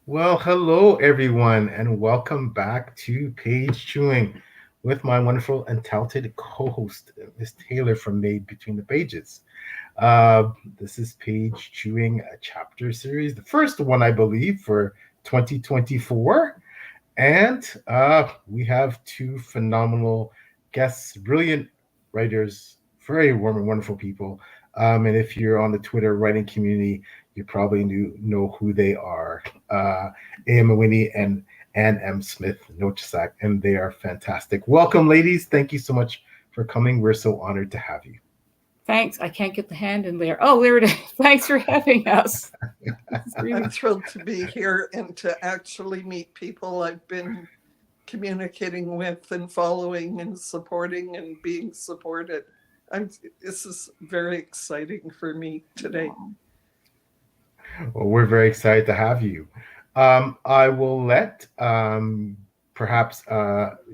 Well, hello everyone, and welcome back to Page Chewing with my wonderful and talented co-host, Miss Taylor from Made Between the Pages. This is Page Chewing, a chapter series, the first one, I believe, for 2024. And we have two phenomenal guests, brilliant writers, very warm and wonderful people. And if you're on the Twitter writing community, you probably know who they are. A.M. Mawhiney and Ann M. Smith-Nochasak, and they are fantastic. Welcome, ladies. Thank you so much for coming. We're so honored to have you. Thanks. I can't get the hand in there. Oh, there it is. Thanks for having us. I'm thrilled to be here and to actually meet people I've been communicating with and following and supporting and being supported. This is very exciting for me today. Well, we're very excited to have you. I will let perhaps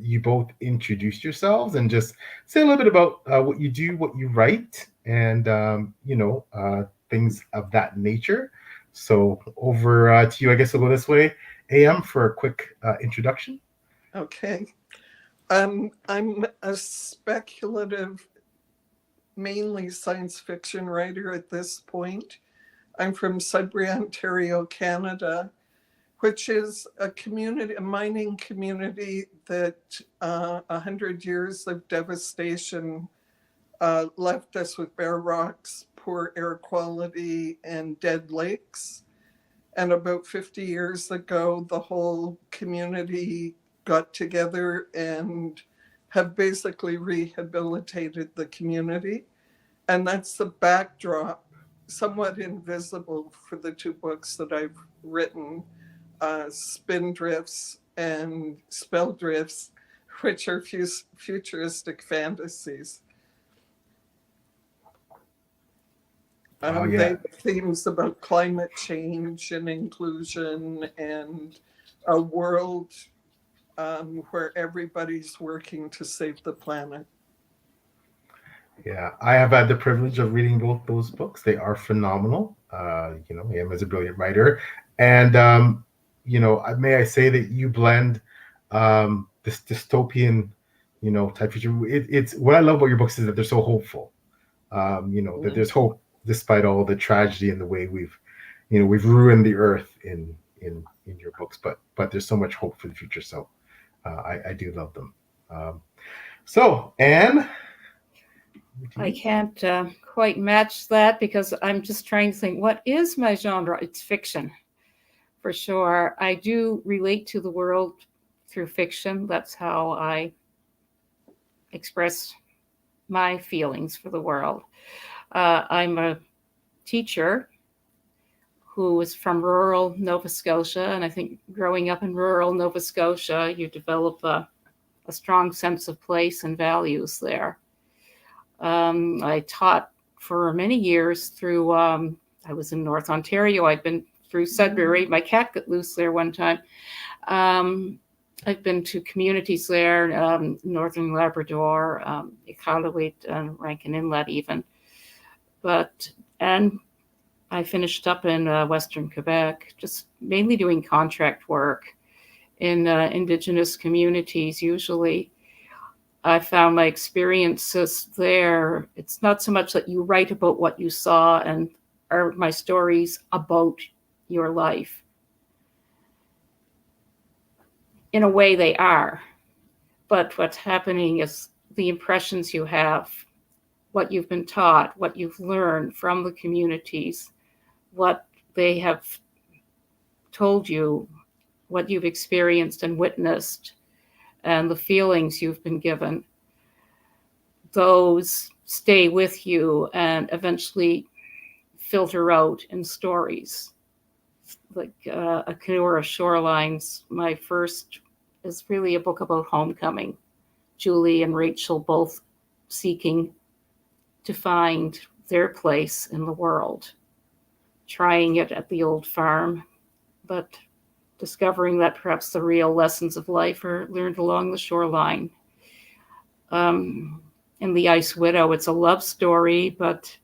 you both introduce yourselves and just say a little bit about what you do, what you write, and things of that nature. So over to you. I guess we'll go this way. AM for a quick introduction. Okay. I'm a speculative, mainly science fiction writer at this point. I'm from Sudbury, Ontario, Canada, which is a mining community that 100 years of devastation left us with bare rocks, poor air quality, and dead lakes. And about 50 years ago, the whole community got together and have basically rehabilitated the community. And that's the backdrop, somewhat invisible for the two books that I've written, Spindrifts and Spelldrifts, which are futuristic fantasies. Oh They yeah. have themes about climate change and inclusion and a world where everybody's working to save the planet. Yeah, I have had the privilege of reading both those books. They are phenomenal. AM is a brilliant writer, and may I say that you blend this dystopian, type future. It's what I love about your books is that they're so hopeful. That there's hope despite all the tragedy and the way we've ruined the earth in your books, but there's so much hope for the future. So I do love them. Anne. I can't quite match that because I'm just trying to think, what is my genre? It's fiction, for sure. I do relate to the world through fiction. That's how I express my feelings for the world. I'm a teacher who is from rural Nova Scotia, and I think growing up in rural Nova Scotia, you develop a strong sense of place and values there. I taught for many years through, I was in North Ontario. I've been through Sudbury. My cat got loose there one time. I've been to communities there, Northern Labrador, Iqaluit, and Rankin Inlet even. And I finished up in Western Quebec, just mainly doing contract work in Indigenous communities usually. I found my experiences there, it's not so much that you write about what you saw and are my stories about your life. In a way they are, but what's happening is the impressions you have, what you've been taught, what you've learned from the communities, what they have told you, what you've experienced and witnessed, and the feelings you've been given. Those stay with you and eventually filter out in stories. Like Kenora Shorelines, my first is really a book about homecoming. Julie and Rachel both seeking to find their place in the world, trying it at the old farm, but discovering that perhaps the real lessons of life are learned along the shoreline. In The Ice Widow, it's a love story, but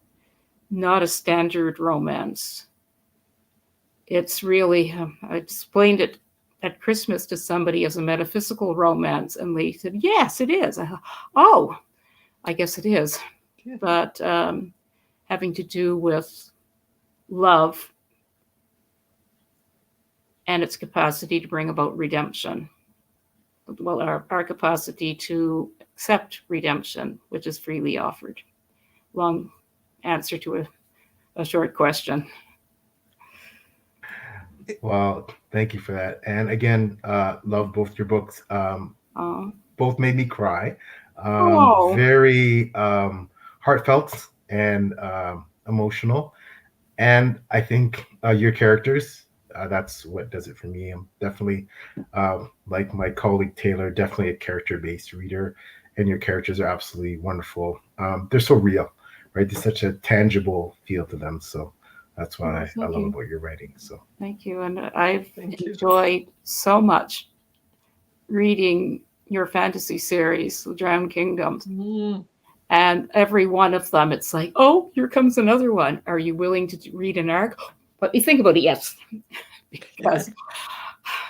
not a standard romance. it's really, I explained it at Christmas to somebody as a metaphysical romance, and they said, yes, it is. I thought, oh, I guess it is. Yeah. But having to do with love and its capacity to bring about redemption. Well, our capacity to accept redemption, which is freely offered. Long answer to a short question. Well, thank you for that. And again, love both your books. Both made me cry. Very heartfelt and emotional. And I think your characters, that's what does it for me. I'm definitely, like my colleague Taylor, definitely a character-based reader. And your characters are absolutely wonderful. They're so real, right? There's such a tangible feel to them. So that's what I love about your writing. So thank you. And I've enjoyed so much reading your fantasy series, The Drowned Kingdoms. And every one of them, it's like, oh, here comes another one. Are you willing to read an arc? But you think about it, yes. Because,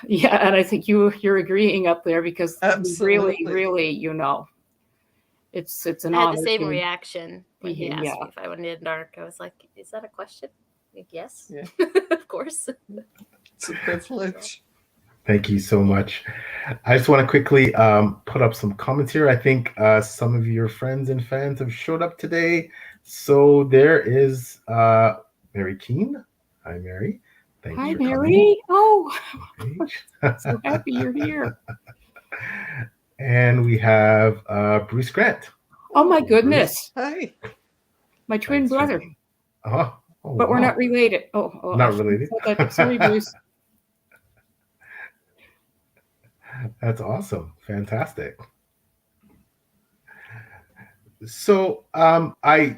yeah, and I think you're agreeing up there because really, you know, it's an honor. I had the same reaction when he asked me if I wanted an arc. I was like, is that a question? Like, yes, of course. It's a privilege. Thank you so much. I just want to quickly put up some comments here. I think some of your friends and fans have showed up today. So there is Mary Keene. Hi, Mary. Thanks Hi, for Mary. coming. Oh, so happy you're here. And we have Bruce Grant. Oh, my goodness. Bruce. Hi. My twin brother. Oh, but we're not related. Oh, not related. Sorry, Bruce. That's awesome. Fantastic. So I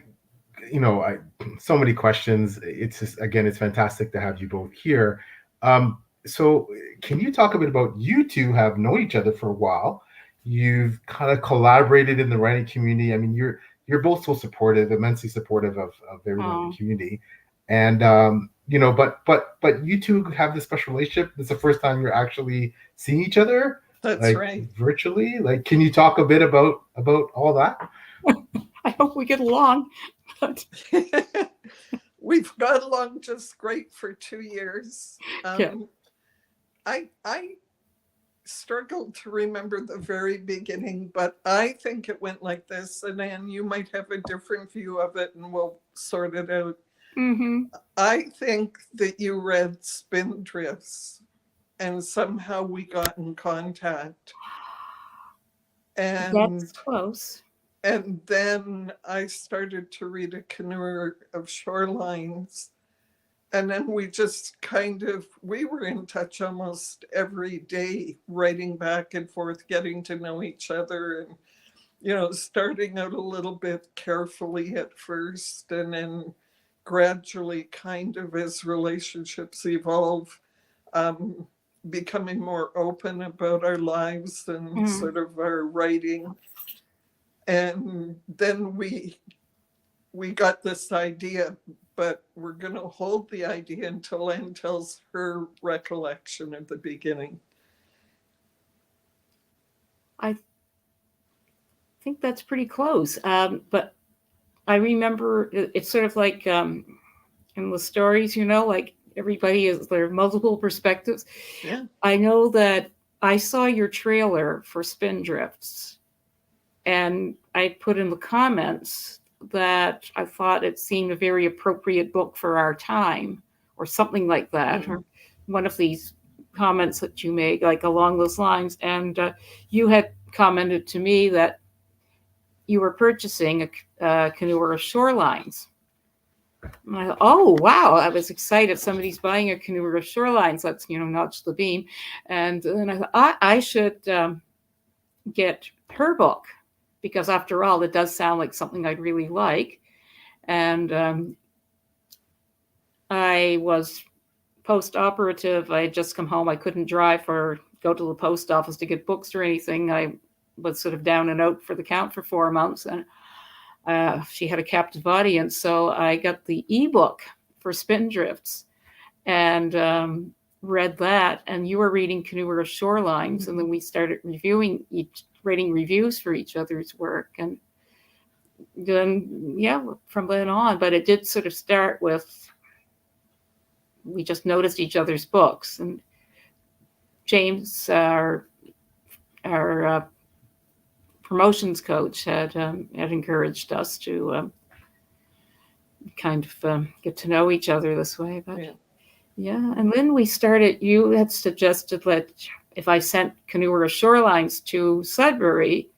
so many questions. It's just, again, it's fantastic to have you both here. So can you talk a bit about, you two have known each other for a while. You've kind of collaborated in the writing community. I mean, you're both so supportive, immensely supportive of everyone in the community. And but you two have this special relationship. It's the first time you're actually seeing each other. That's right. Virtually. Like, can you talk a bit about all that? I hope we get along. We've got along just great for 2 years. I struggled to remember the very beginning, but I think it went like this, and Anne, you might have a different view of it, and we'll sort it out. I think that you read Spindrifts, and somehow we got in contact. And that's close. And then I started to read A Canoe of Shorelines. And then we just we were in touch almost every day, writing back and forth, getting to know each other, and, starting out a little bit carefully at first, and then gradually, kind of as relationships evolve, becoming more open about our lives and sort of our writing. And then we got this idea, but we're going to hold the idea until Anne tells her recollection of the beginning. I think that's pretty close. But I remember it's sort of like in the stories, like everybody there are multiple perspectives. Yeah. I know that I saw your trailer for Spindrifts, and I put in the comments that I thought it seemed a very appropriate book for our time, or something like that, or one of these comments that you made, like along those lines. And you had commented to me that you were purchasing a Canoe of Shorelines. And I thought, oh, wow, I was excited. Somebody's buying a Canoe of Shorelines. Let's, notch the beam. And then I thought, I should get her book, because after all, it does sound like something I'd really like. And I was post-operative. I had just come home. I couldn't drive or go to the post office to get books or anything. I was sort of down and out for the count for 4 months. And she had a captive audience. So I got the ebook for Spindrifts. and read that. And you were reading Canoeira Shorelines, and then we started writing reviews for each other's work. And then, from then on. But it did sort of start with, we just noticed each other's books. And James, our promotions coach, had encouraged us to kind of get to know each other this way. But and then we started. You had suggested that if I sent Canoeira Shorelines to Sudbury,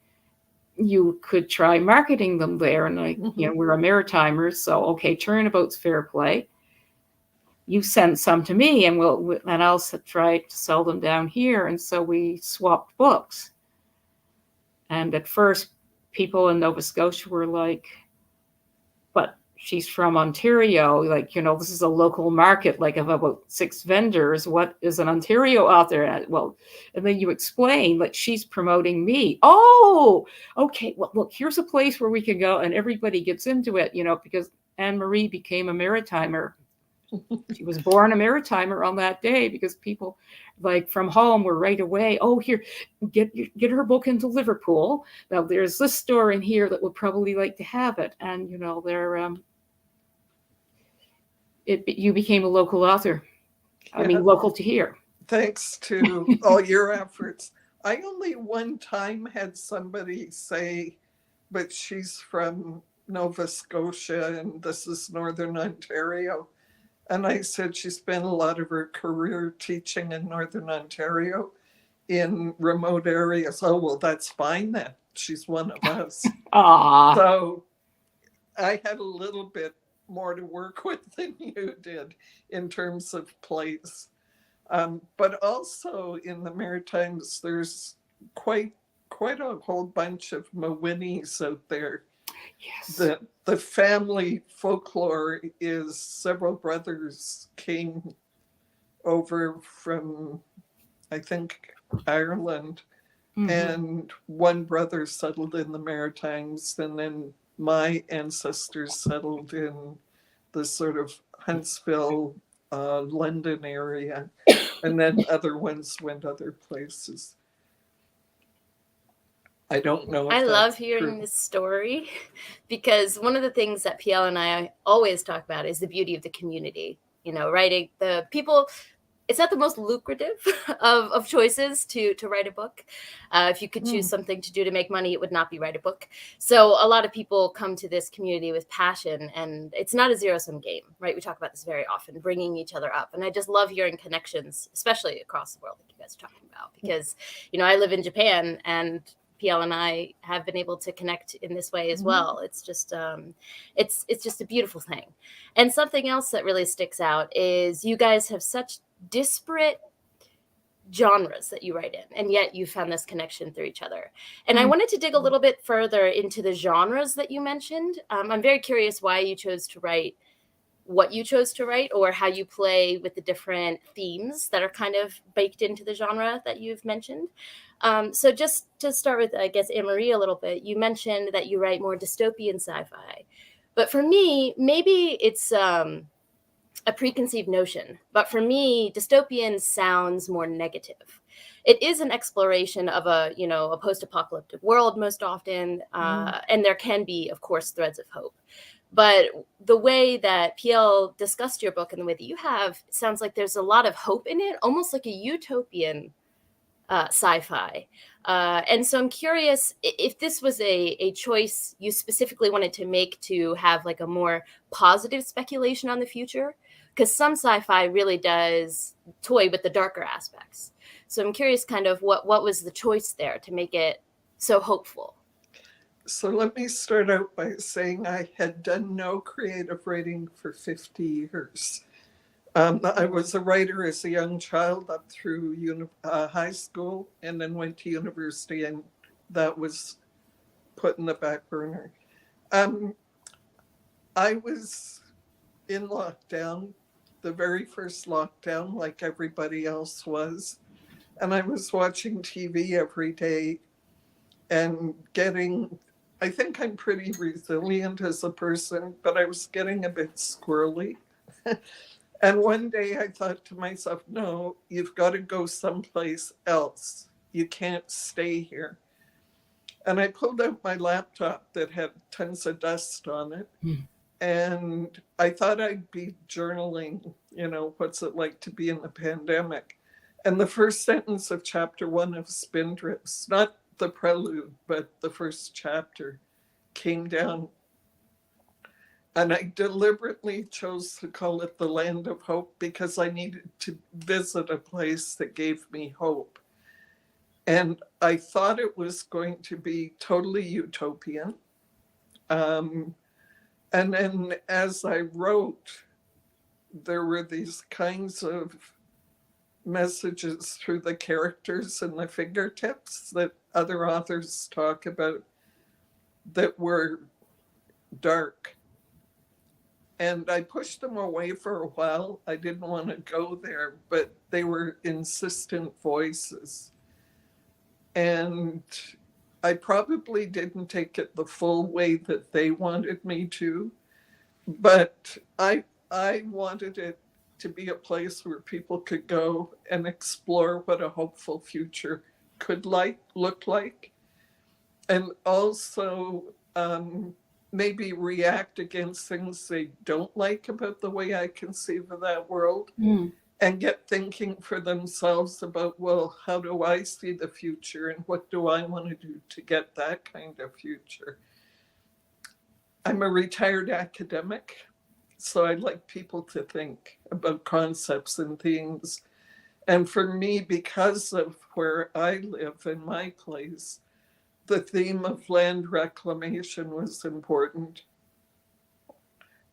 you could try marketing them there. And we're a Maritimers, so okay, turnabout's fair play. You send some to me, and I'll try to sell them down here. And so we swapped books. And at first, people in Nova Scotia were like, "But she's from Ontario. Like, this is a local market, like of about 6 vendors. What is an Ontario author?" Well, and then you explain, like, she's promoting me. Oh, okay. Well, look, here's a place where we can go, and everybody gets into it, because Anne-Marie became a Maritimer. She was born a Maritimer on that day, because people like from home were right away, "Oh, here, get her book into Liverpool. Now there's this store in here that would probably like to have it." And you became a local author. I mean, local to here. Thanks to all your efforts. I only one time had somebody say, "But she's from Nova Scotia and this is Northern Ontario." And I said she spent a lot of her career teaching in Northern Ontario in remote areas. "Oh, well, that's fine then. She's one of us." So I had a little bit more to work with than you did in terms of place. But also in the Maritimes, there's quite a whole bunch of Mawhineys out there. Yes. The family folklore is several brothers came over from, I think, Ireland, and one brother settled in the Maritimes, and then my ancestors settled in the sort of Huntsville, London area, and then other ones went other places. I don't know. I love hearing this story, because one of the things that PL and I always talk about is the beauty of the community. Writing the people. It's not the most lucrative of choices to write a book. If you could choose something to do to make money, it would not be write a book. So a lot of people come to this community with passion, and it's not a zero-sum game, right? We talk about this very often, bringing each other up. And I just love hearing connections, especially across the world, like you guys are talking about, because, I live in Japan, and PL and I have been able to connect in this way as well. It's just it's just a beautiful thing. And something else that really sticks out is you guys have such disparate genres that you write in, and yet you found this connection through each other. And I wanted to dig a little bit further into the genres that you mentioned. I'm very curious why you chose to write what you chose to write, or how you play with the different themes that are kind of baked into the genre that you've mentioned. So just to start with, I guess, Anne-Marie a little bit, you mentioned that you write more dystopian sci-fi. But for me, maybe it's a preconceived notion. But for me, dystopian sounds more negative. It is an exploration of a post-apocalyptic world most often. And there can be, of course, threads of hope. But the way that PL discussed your book and the way that you have, sounds like there's a lot of hope in it, almost like a utopian sci-fi. And so I'm curious if this was a choice you specifically wanted to make to have like a more positive speculation on the future, because some sci-fi really does toy with the darker aspects. So I'm curious kind of what was the choice there to make it so hopeful? So let me start out by saying I had done no creative writing for 50 years. I was a writer as a young child up through high school, and then went to university, and that was put in the back burner. I was in lockdown, the very first lockdown, like everybody else was, and I was watching TV every day and I think I'm pretty resilient as a person, but I was getting a bit squirrely. And one day I thought to myself, no, you've got to go someplace else. You can't stay here. And I pulled out my laptop that had tons of dust on it. And I thought I'd be journaling, what's it like to be in the pandemic? And the first sentence of chapter 1 of Spindrifts, not the prelude, but the first chapter, came down. And I deliberately chose to call it the Land of Hope because I needed to visit a place that gave me hope. And I thought it was going to be totally utopian. And then as I wrote, there were these kinds of messages through the characters and the fingertips that other authors talk about that were dark. And I pushed them away for a while. I didn't want to go there, but they were insistent voices. And I probably didn't take it the full way that they wanted me to, but I wanted it to be a place where people could go and explore what a hopeful future could look like. And also maybe react against things they don't like about the way I conceive of that world, and get thinking for themselves about, well, how do I see the future and what do I want to do to get that kind of future? I'm a retired academic, so I'd like people to think about concepts and themes. And for me, because of where I live in my place, the theme of land reclamation was important.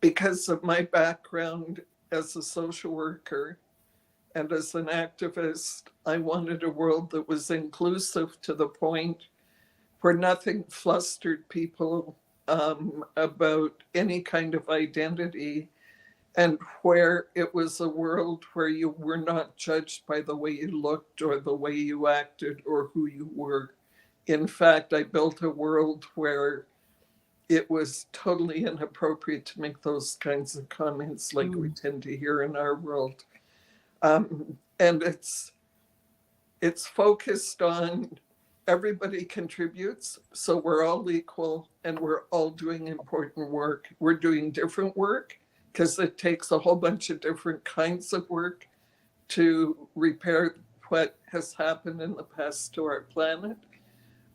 Because of my background as a social worker and as an activist, I wanted a world that was inclusive to the point where nothing flustered people about any kind of identity, and where it was a world where you were not judged by the way you looked or the way you acted or who you were. In fact, I built a world where it was totally inappropriate to make those kinds of comments like we tend to hear in our world. And it's focused on everybody contributes, so we're all equal and we're all doing important work. We're doing different work because it takes a whole bunch of different kinds of work to repair what has happened in the past to our planet.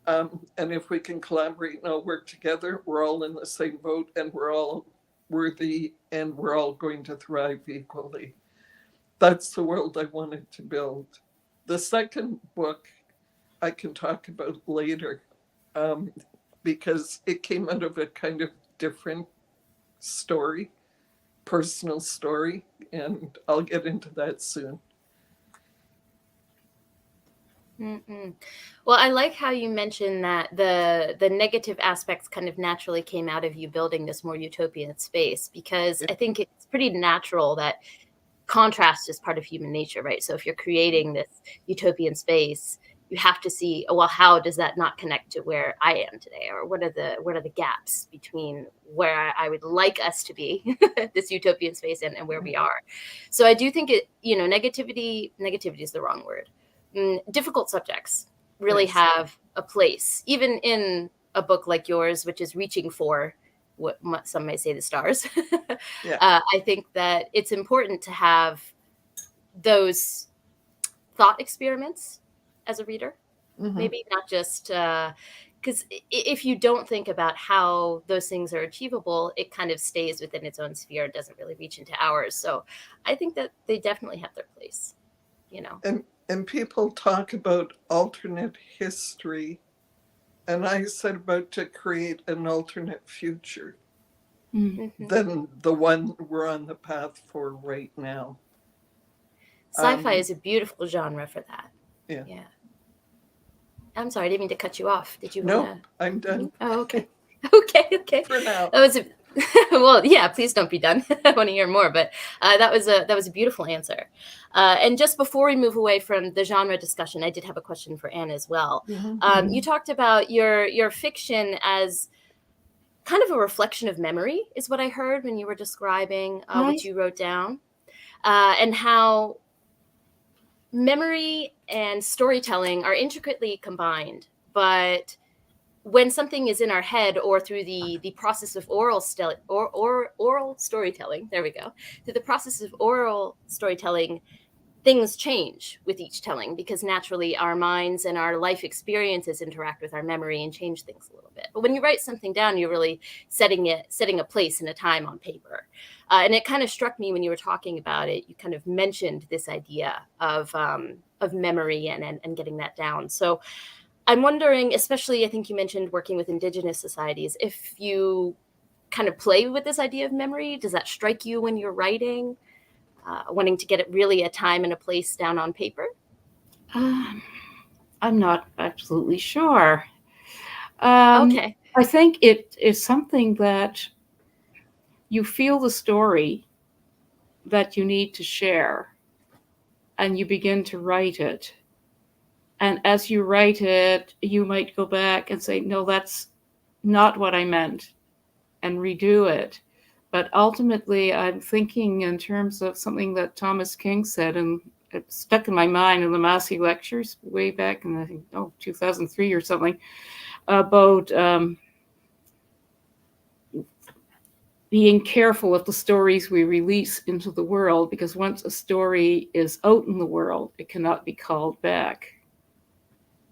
And if we can collaborate and all work together, we're all in the same boat and we're all worthy and we're all going to thrive equally. That's the world I wanted to build. The second book I can talk about later because it came out of a kind of different story, personal story, and I'll get into that soon. Well, I like how you mentioned that the negative aspects kind of naturally came out of you building this more utopian space, because I think it's pretty natural that contrast is part of human nature, right? So if you're creating this utopian space, you have to see, well, how does that not connect to where I am today, or what are the gaps between where I would like us to be, this utopian space, and where we are. So I do think negativity is the wrong word. Difficult subjects really have a place, even in a book like yours, which is reaching for what some may say the stars. I think that it's important to have those thought experiments as a reader, maybe not just because if you don't think about how those things are achievable, it kind of stays within its own sphere. It doesn't really reach into ours. So I think that they definitely have their place, And people talk about alternate history, and I set about to create an alternate future than the one we're on the path for right now. Sci-fi is a beautiful genre for that. Yeah. I'm sorry, I didn't mean to cut you off. Did you? No, I'm done. Oh, okay. Okay. For now. That was well, yeah, please don't be done. I want to hear more, but that was a beautiful answer. And just before we move away from the genre discussion, I did have a question for Anne as well. You talked about your fiction as kind of a reflection of memory, is what I heard when you were describing what you wrote down. and how memory and storytelling are intricately combined. But when something is in our head or through the process of oral storytelling, there we go, through the process of oral storytelling, things change with each telling, because naturally our minds and our life experiences interact with our memory and change things a little bit. But when you write something down, you're really setting a place and a time on paper. And it kind of struck me when you were talking about it, you kind of mentioned this idea of memory and getting that down. So I'm wondering, especially, I think you mentioned working with Indigenous societies, if you kind of play with this idea of memory. Does that strike you when you're writing? Wanting to get it really a time and a place down on paper? I'm not absolutely sure. Okay. I think it is something that you feel the story that you need to share, and you begin to write it. And as you write it, you might go back and say, no, that's not what I meant, and redo it. But ultimately, I'm thinking in terms of something that Thomas King said, and it stuck in my mind in the Massey lectures way back in, I think, 2003 or something, about being careful of the stories we release into the world, because once a story is out in the world, it cannot be called back.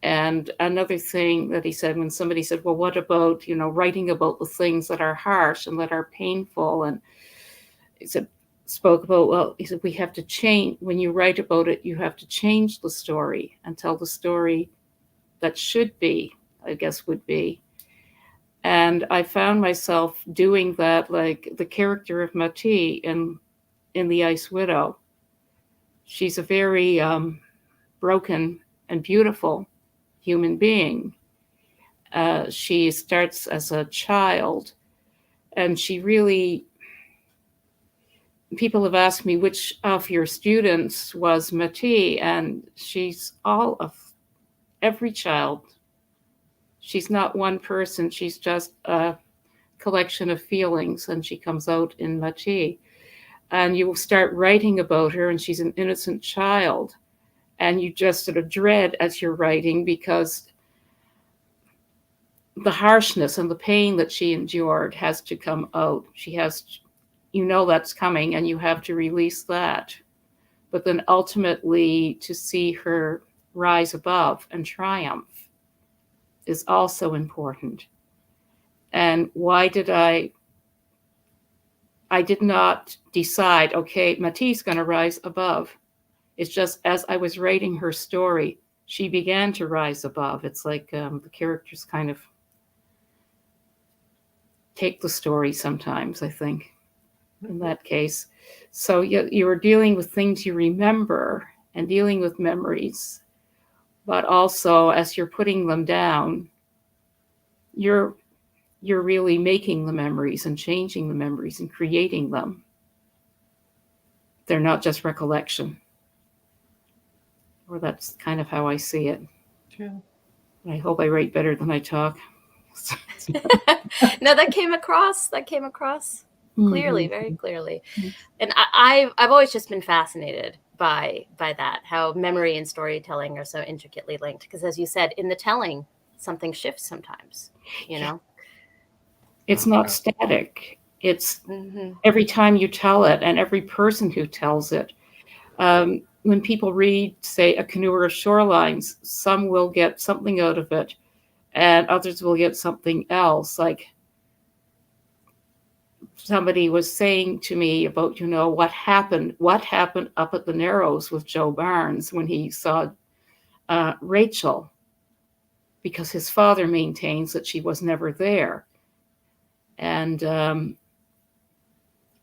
And another thing that he said, when somebody said, well, what about, writing about the things that are harsh and that are painful? And he said, we have to change. When you write about it, you have to change the story and tell the story that should be, I guess would be. And I found myself doing that, like the character of Mati in The Ice Widow. She's a very broken and beautiful human being. She starts as a child, and she really, people have asked me which of your students was Mati, and she's all of every child. She's not one person, she's just a collection of feelings, and she comes out in Mati. And you will start writing about her, and she's an innocent child, and you just sort of dread as you're writing, because the harshness and the pain that she endured has to come out. She has, that's coming, and you have to release that. But then ultimately to see her rise above and triumph is also important. And why did I did not decide, okay, Mati's going to rise above. It's just as I was writing her story, she began to rise above. It's like the characters kind of take the story sometimes, I think, in that case. So you are dealing with things you remember and dealing with memories, but also as you're putting them down, you're really making the memories and changing the memories and creating them. They're not just recollection. Or that's kind of how I see it. Yeah. I hope I write better than I talk. No, that came across clearly, very clearly. And I've always just been fascinated by that, how memory and storytelling are so intricately linked. Because as you said, in the telling, something shifts sometimes, It's not static. It's every time you tell it, and every person who tells it. When people read, say, A Canoer of Shorelines, some will get something out of it, and others will get something else. Like somebody was saying to me about, what happened up at the Narrows with Joe Barnes when he saw Rachel, because his father maintains that she was never there. And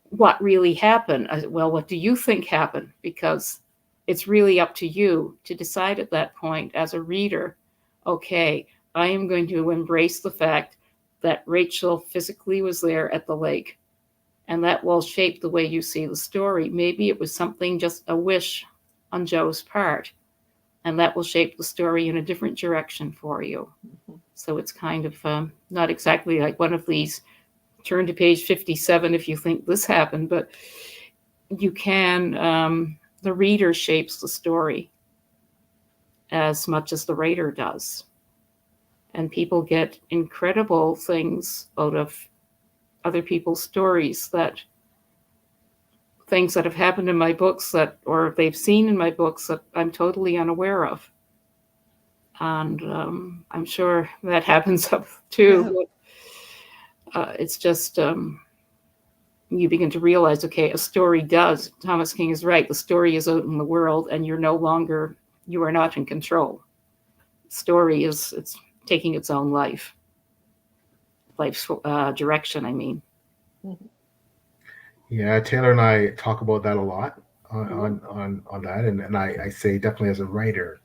what really happened? Well, what do you think happened? Because it's really up to you to decide at that point as a reader, okay, I am going to embrace the fact that Rachel physically was there at the lake, and that will shape the way you see the story. Maybe it was something, just a wish on Joe's part, and that will shape the story in a different direction for you. So it's kind of not exactly like one of these turn to page 57 if you think this happened, but you can, the reader shapes the story as much as the writer does. And people get incredible things out of other people's stories, things that have happened in my books or they've seen in my books that I'm totally unaware of. And I'm sure that happens up too. But, it's just, you begin to realize, okay, a story does. Thomas King is right. The story is out in the world and you are not in control. Story it's taking its own life's direction, I mean. Yeah, Taylor and I talk about that a lot on that, and I say definitely as a writer,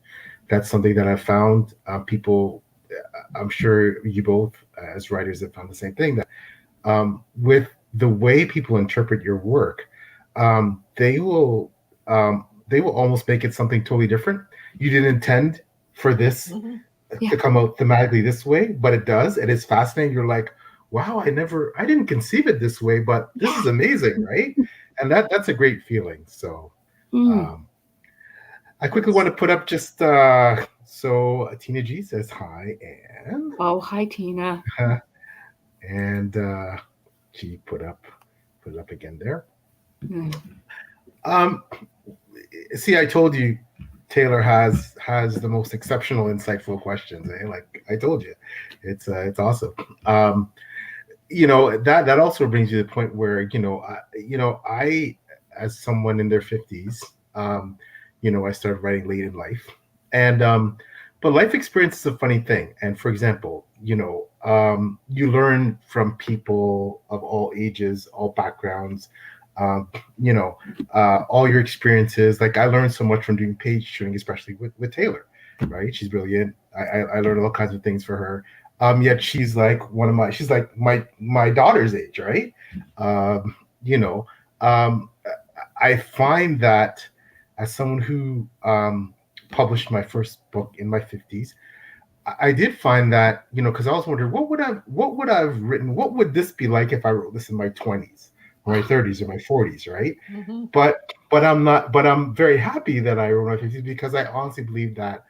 that's something that I've found. People, I'm sure you both as writers have found the same thing, that with the way people interpret your work, they will almost make it something totally different. You didn't intend for this to come out thematically this way, but it does, and it's fascinating. You're like, wow, I didn't conceive it this way, but this is amazing, right? And that's a great feeling. So I quickly want to put up just so Tina G says hi, and hi Tina. And she put it up again there. See, I told you Taylor has the most exceptional, insightful questions. Like I told you, it's awesome. That also brings you to the point where I as someone in their 50s, I started writing late in life, and but life experience is a funny thing. And for example, you learn from people of all ages, all backgrounds. All your experiences. Like I learned so much from doing page tuning, especially with Taylor, right? She's brilliant. I learned all kinds of things for her. Yet she's like she's like my daughter's age, right? I find that as someone who published my first book in my 50s, I did find that, because I was wondering what would I have written? What would this be like if I wrote this in my 20s? Or my 30s or my 40s, right? But I'm very happy that I wrote my 50s, because I honestly believe that,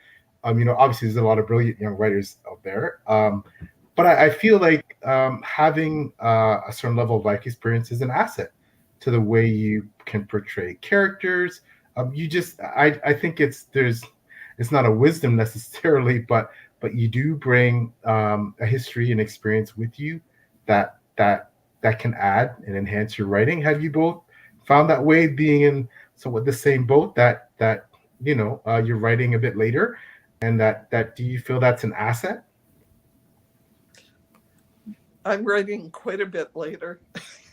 obviously there's a lot of brilliant young writers out there, but I feel like having a certain level of life experience is an asset to the way you can portray characters. I think it's not a wisdom necessarily, but you do bring a history and experience with you that can add and enhance your writing. Have you both found that way, being in somewhat the same boat, that you're writing a bit later, and that do you feel that's an asset? I'm writing quite a bit later,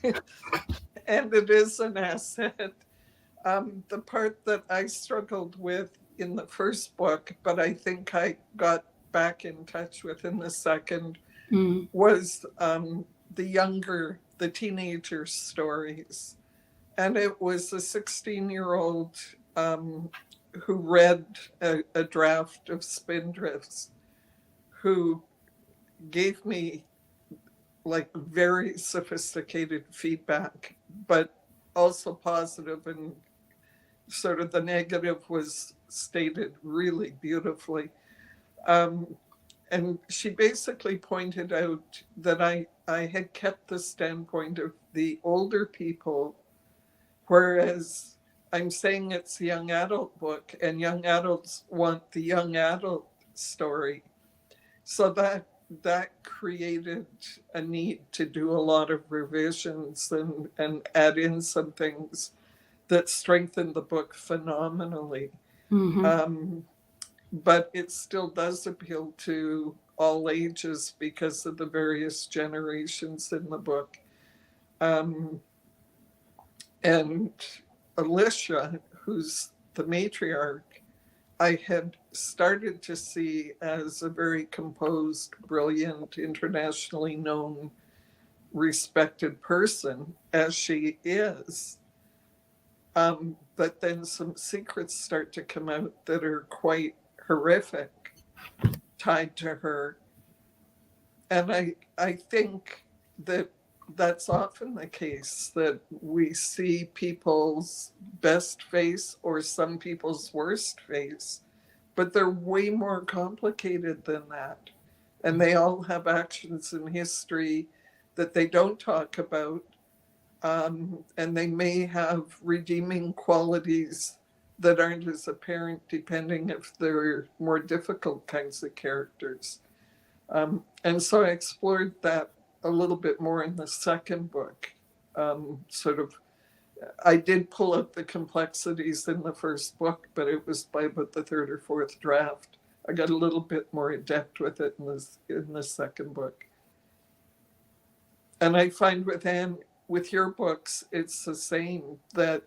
and it is an asset. The part that I struggled with in the first book, but I think I got back in touch with in the second, was the teenager stories. And it was a 16-year-old who read a draft of Spindrifts, who gave me like very sophisticated feedback, but also positive, and sort of the negative was stated really beautifully. And she basically pointed out that I had kept the standpoint of the older people, whereas I'm saying it's a young adult book, and young adults want the young adult story. So that created a need to do a lot of revisions and add in some things that strengthened the book phenomenally. But it still does appeal to all ages because of the various generations in the book. And Alicia, who's the matriarch, I had started to see as a very composed, brilliant, internationally known, respected person, as she is. But then some secrets start to come out that are quite horrific, tied to her. And I think that that's often the case, that we see people's best face or some people's worst face, but they're way more complicated than that. And they all have actions in history that they don't talk about. And they may have redeeming qualities that aren't as apparent depending if they're more difficult kinds of characters. And so I explored that a little bit more in the second book. I did pull out the complexities in the first book, but it was by about the third or fourth draft. I got a little bit more adept with it in the second book. And I find with your books, it's the same, that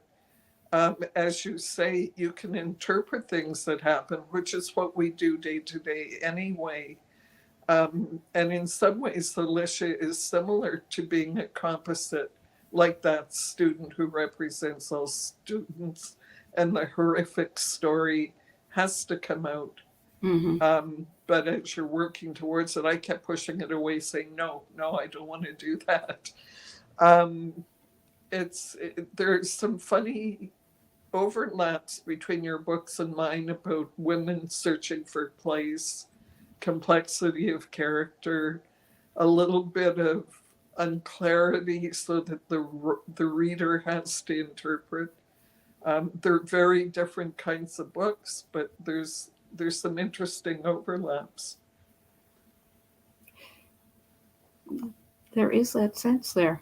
as you say, you can interpret things that happen, which is what we do day to day anyway. And in some ways, Alicia is similar to being a composite, like that student who represents all students, and the horrific story has to come out. Mm-hmm. But as you're working towards it, I kept pushing it away, saying, no, I don't want to do that. There's some funny overlaps between your books and mine about women searching for place, complexity of character, a little bit of unclarity so that the reader has to interpret. They're very different kinds of books, but there's some interesting overlaps. There is that sense there.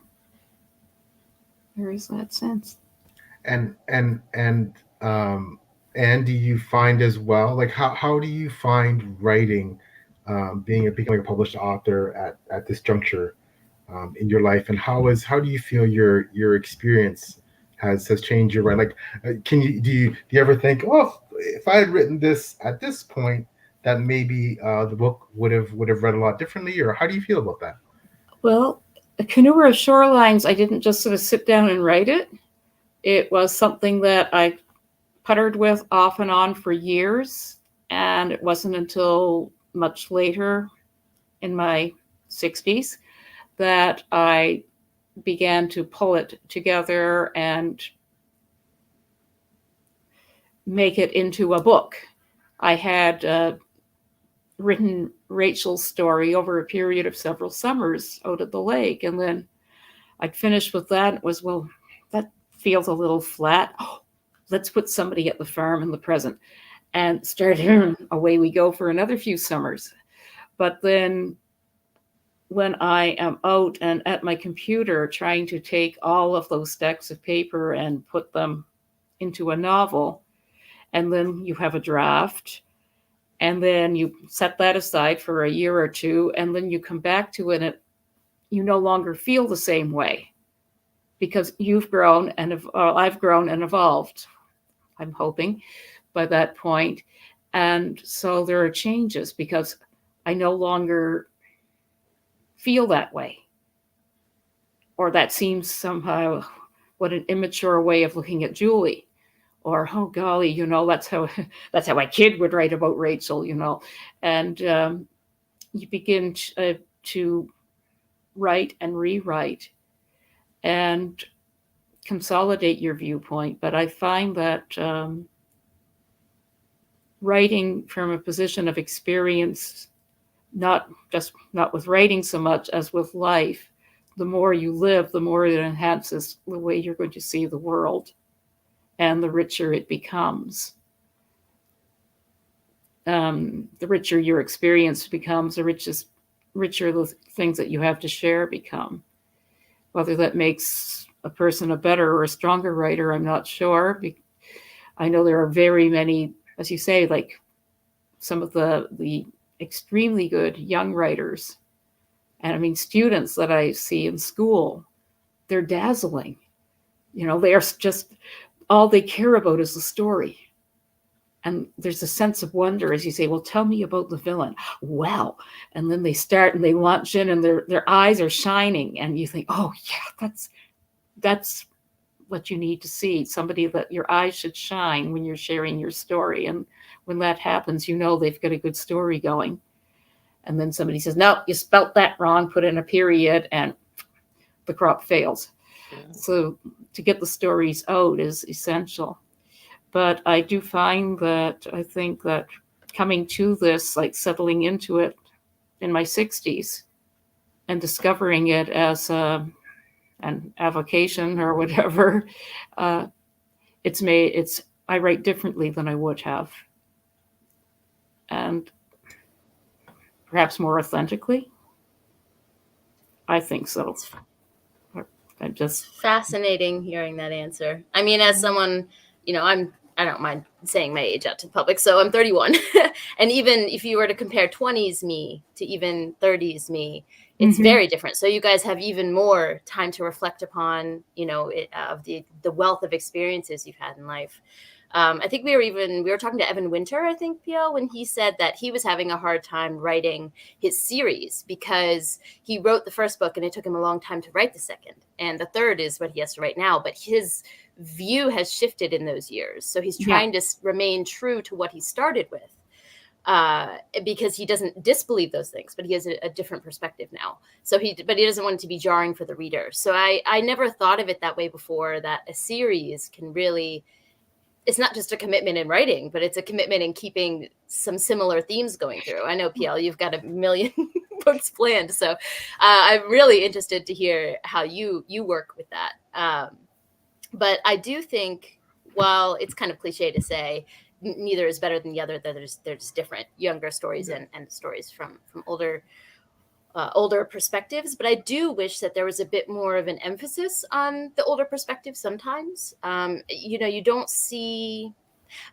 There is that sense. And do you find as well, like how do you find writing, becoming a published author at this juncture in your life, and how do you feel your experience has changed your writing? Like, do you ever think, oh, if I had written this at this point, that maybe the book would have read a lot differently, or how do you feel about that? Well, Canoe of Shorelines, I didn't just sort of sit down and write it. It was something that I puttered with off and on for years, and it wasn't until much later in my 60s that I began to pull it together and make it into a book. I had written Rachel's story over a period of several summers out at the lake, and then I'd finished with that. It was, well, that feels a little flat. Oh, let's put somebody at the farm in the present, and started, away we go for another few summers. But then when I am out and at my computer trying to take all of those stacks of paper and put them into a novel, and then you have a draft, and then you set that aside for a year or two, and then you come back to it, and you no longer feel the same way because you've grown and I've grown and evolved, I'm hoping, by that point. And so there are changes because I no longer feel that way. Or that seems somehow, what an immature way of looking at Julie. Or, oh golly, that's how a kid would write about Rachel, And you begin to write and rewrite and consolidate your viewpoint. But I find that writing from a position of experience, not with writing so much as with life, the more you live, the more it enhances the way you're going to see the world, and the richer it becomes. The richer your experience becomes, the richer the things that you have to share become. Whether that makes a person a better or a stronger writer, I'm not sure. I know there are very many, as you say, like some of the extremely good young writers, and I mean students that I see in school, they're dazzling. They are just, all they care about is the story. And there's a sense of wonder as you say, well, tell me about the villain. Well, and then they start and they launch in and their eyes are shining. And you think, oh yeah, that's what you need to see. Somebody that your eyes should shine when you're sharing your story. And when that happens, they've got a good story going. And then somebody says, no, you spelt that wrong, put in a period, and the crop fails. Yeah. So to get the stories out is essential. But I do find that I think that coming to this, like settling into it in my 60s and discovering it as an avocation or whatever, I write differently than I would have. And perhaps more authentically. I think so. I'm just fascinating hearing that answer. I mean, as someone, I don't mind saying my age out to the public. So I'm 31. And even if you were to compare 20s me to even 30s me, it's very different. So you guys have even more time to reflect upon, of the wealth of experiences you've had in life. I think we were talking to Evan Winter, I think, PL, when he said that he was having a hard time writing his series because he wrote the first book and it took him a long time to write the second. And the third is what he has to write now. But his view has shifted in those years. So he's trying to remain true to what he started with because he doesn't disbelieve those things, but he has a different perspective now. But he doesn't want it to be jarring for the reader. So I never thought of it that way before, that a series can really... It's not just a commitment in writing, but it's a commitment in keeping some similar themes going through. I know, PL, you've got a million books planned. So I'm really interested to hear how you work with that. But I do think, while it's kind of cliche to say neither is better than the other, that they're just different, younger stories and stories from older perspectives. But I do wish that there was a bit more of an emphasis on the older perspective sometimes. You don't see...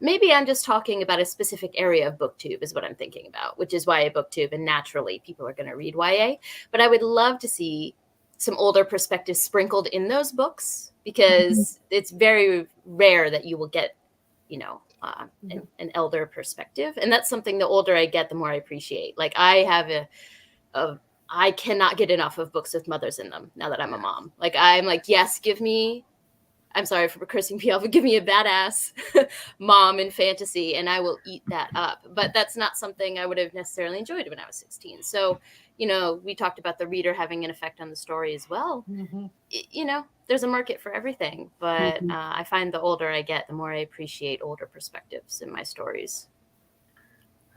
Maybe I'm just talking about a specific area of BookTube is what I'm thinking about, which is YA BookTube, and naturally people are going to read YA. But I would love to see some older perspectives sprinkled in those books, because it's very rare that you will get, an elder perspective. And that's something the older I get, the more I appreciate. Like, I have I cannot get enough of books with mothers in them now that I'm a mom. Like, I'm like, yes, I'm sorry for cursing PL, but give me a badass mom in fantasy and I will eat that up. But that's not something I would have necessarily enjoyed when I was 16. So, we talked about the reader having an effect on the story as well. There's a market for everything. But I find the older I get, the more I appreciate older perspectives in my stories.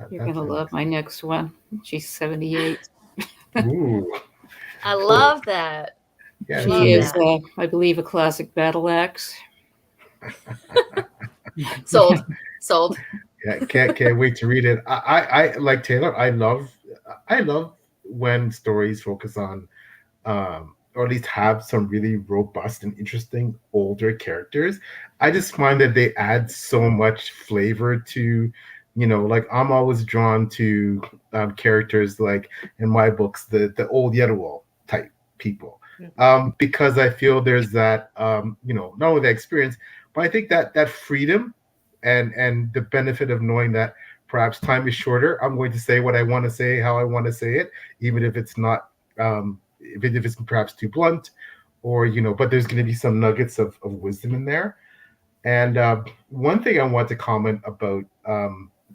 You're going to love my next one. She's 78. Ooh. I love that. Yeah, she is, I believe, a classic battle axe. Sold. Yeah, can't wait to read it. I like Taylor. I love when stories focus on, or at least have some really robust and interesting older characters. I just find that they add so much flavor to, like, I'm always drawn to characters, like in my books, the old Yetawall type people, because I feel there's that, not only that experience, but I think that freedom and the benefit of knowing that perhaps time is shorter. I'm going to say what I want to say, how I want to say it, even if it's not, if it's perhaps too blunt, or, but there's going to be some nuggets of wisdom in there. And one thing I want to comment about,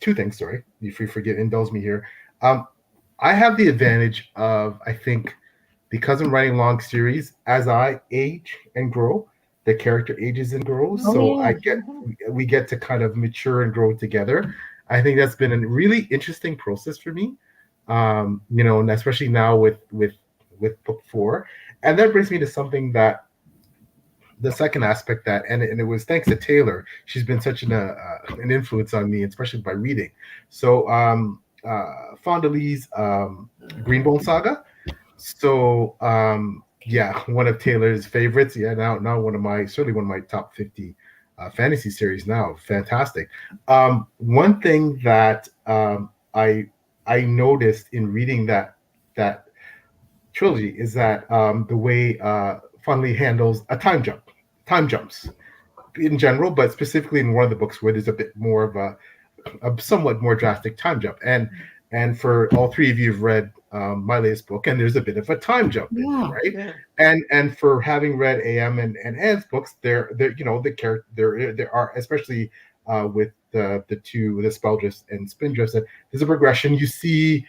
two things, sorry, if you indulge me here. I have the advantage of, I think, because I'm writing long series, as I age and grow, the character ages and grows. We get to kind of mature and grow together. I think that's been a really interesting process for me, and especially now with book 4. And that brings me to something that, the second aspect that, and it was thanks to Taylor. She's been such an influence on me, especially by reading. So Fondalee's Greenbone Saga. So one of Taylor's favorites. Yeah, now certainly one of my top 50 fantasy series now. Fantastic. One thing that I noticed in reading that trilogy is that the way Fondlee handles time jumps in general, but specifically in one of the books where there's a bit more of a somewhat more drastic time jump. And for all three of you who've read my latest book, and there's a bit of a time jump, right? Yeah. And for having read AM and Anne's books, there are, especially with the two, the Spelldrift and Spindrift, there's a progression. You see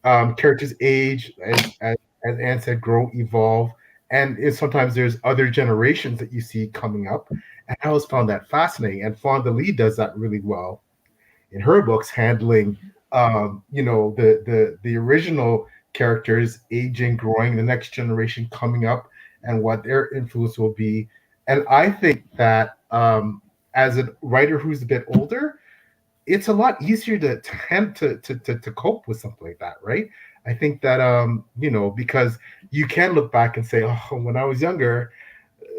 characters age, as Anne said, grow, evolve, and sometimes there's other generations that you see coming up, and I always found that fascinating. And Fonda Lee does that really well in her books, handling the original characters aging, growing, the next generation coming up, and what their influence will be. And I think that as a writer who's a bit older, it's a lot easier to cope with something like that, right? I think that because you can look back and say, oh, when I was younger,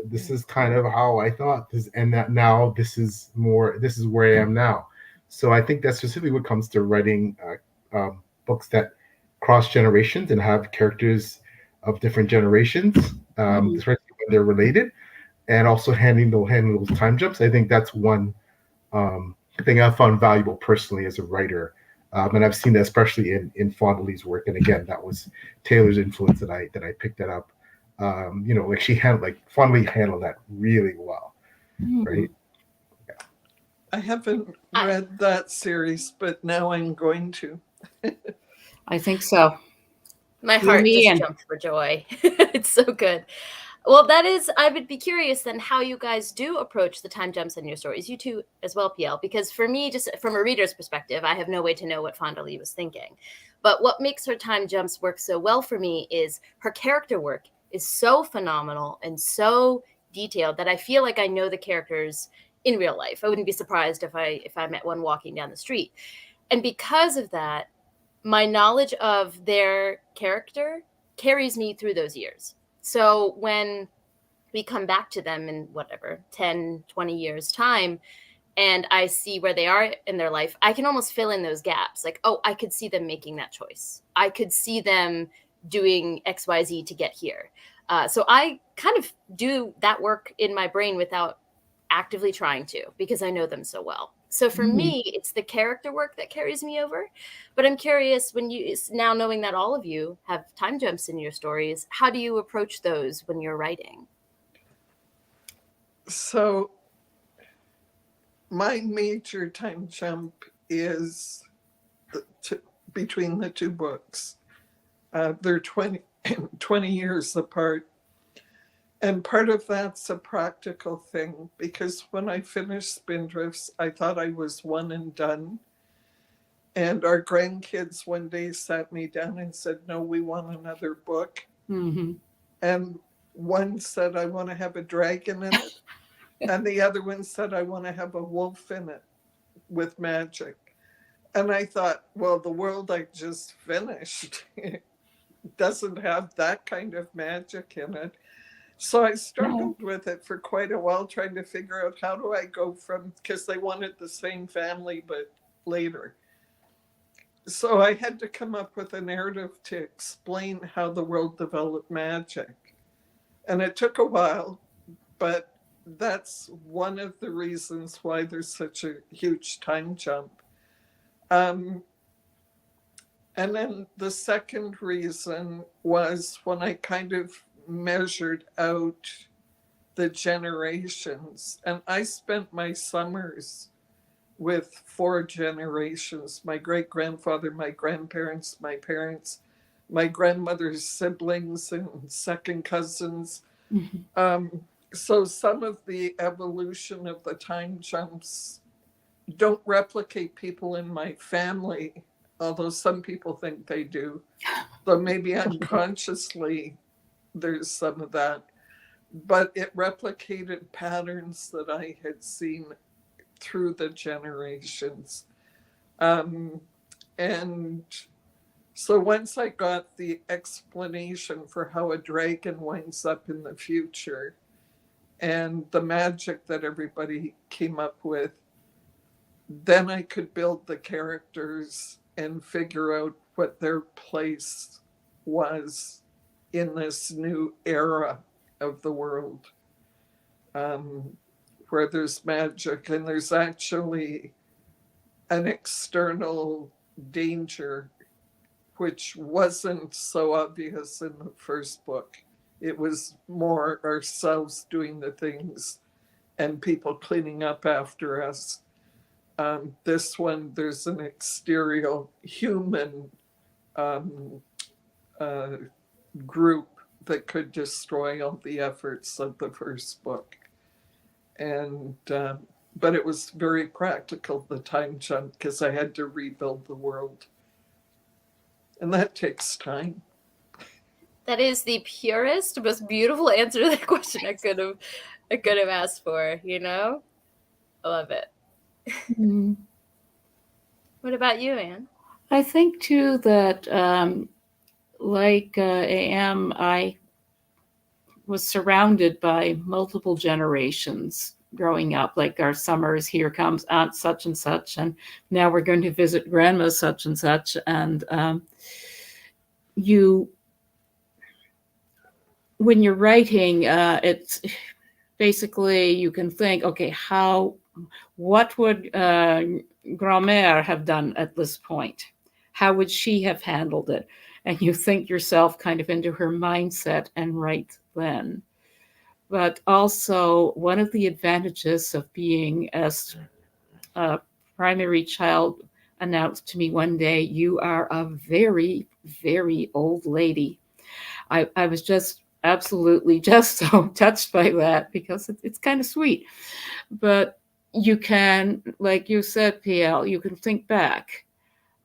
this is kind of how I thought this, and that now this is where I am now. So I think that's specifically what comes to writing books that cross generations and have characters of different generations, especially when they're related, and also handling those time jumps. I think that's one thing I found valuable personally as a writer. And I've seen that especially in Fonda Lee's work. And again, that was Taylor's influence that I picked that up. Fonda Lee handled that really well, right? Yeah. I haven't read that series, but now I'm going to. I think so. My heart just jumped for joy. It's so good. Well, I would be curious then how you guys do approach the time jumps in your stories, you two as well, PL, because for me, just from a reader's perspective, I have no way to know what Fonda Lee was thinking. But what makes her time jumps work so well for me is her character work is so phenomenal and so detailed that I feel like I know the characters in real life. I wouldn't be surprised if I met one walking down the street. And because of that, my knowledge of their character carries me through those years. So when we come back to them in 10, 20 years time, and I see where they are in their life, I can almost fill in those gaps. Like, oh, I could see them making that choice. I could see them doing XYZ to get here. So I kind of do that work in my brain without actively trying to, because I know them so well. So for me, it's the character work that carries me over. But I'm curious, now knowing that all of you have time jumps in your stories, how do you approach those when you're writing? So my major time jump is between the two books. They're 20 years apart. And part of that's a practical thing, because when I finished Spindrifts, I thought I was one and done. And our grandkids one day sat me down and said, no, we want another book. Mm-hmm. And one said, I want to have a dragon in it. And the other one said, I want to have a wolf in it with magic. And I thought, well, the world I just finished doesn't have that kind of magic in it. So I struggled with it for quite a while, trying to figure out how do I go from, because they wanted the same family, but later. So I had to come up with a narrative to explain how the world developed magic. And it took a while, but that's one of the reasons why there's such a huge time jump. And then the second reason was when I kind of measured out the generations, and I spent my summers with 4 generations: my great-grandfather, my grandparents, my parents, my grandmother's siblings and second cousins. Mm-hmm. So some of the evolution of the time jumps don't replicate people in my family, although some people think they do. So maybe unconsciously there's some of that, but it replicated patterns that I had seen through the generations. And so once I got the explanation for how a dragon winds up in the future and the magic that everybody came up with, then I could build the characters and figure out what their place was in this new era of the world, where there's magic and there's actually an external danger, which wasn't so obvious in the first book. It was more ourselves doing the things and people cleaning up after us. This one, there's an exterior human group that could destroy all the efforts of the first book. And but it was very practical, the time jump, because I had to rebuild the world, and that takes time. That is the purest, most beautiful answer to that question I could have asked for. You know, I love it. Mm. What about you, Anne? I think too that like AM, I was surrounded by multiple generations growing up. Like our summers, here comes Aunt such and such, and now we're going to visit Grandma such and such. And when you're writing, it's basically you can think, okay, what would Grand-mère have done at this point? How would she have handled it? And you think yourself kind of into her mindset and write then. But also, one of the advantages of being as a primary child announced to me one day, you are a very, very old lady. I was just absolutely just so touched by that, because it's kind of sweet. But you can, like you said, PL, you can think back.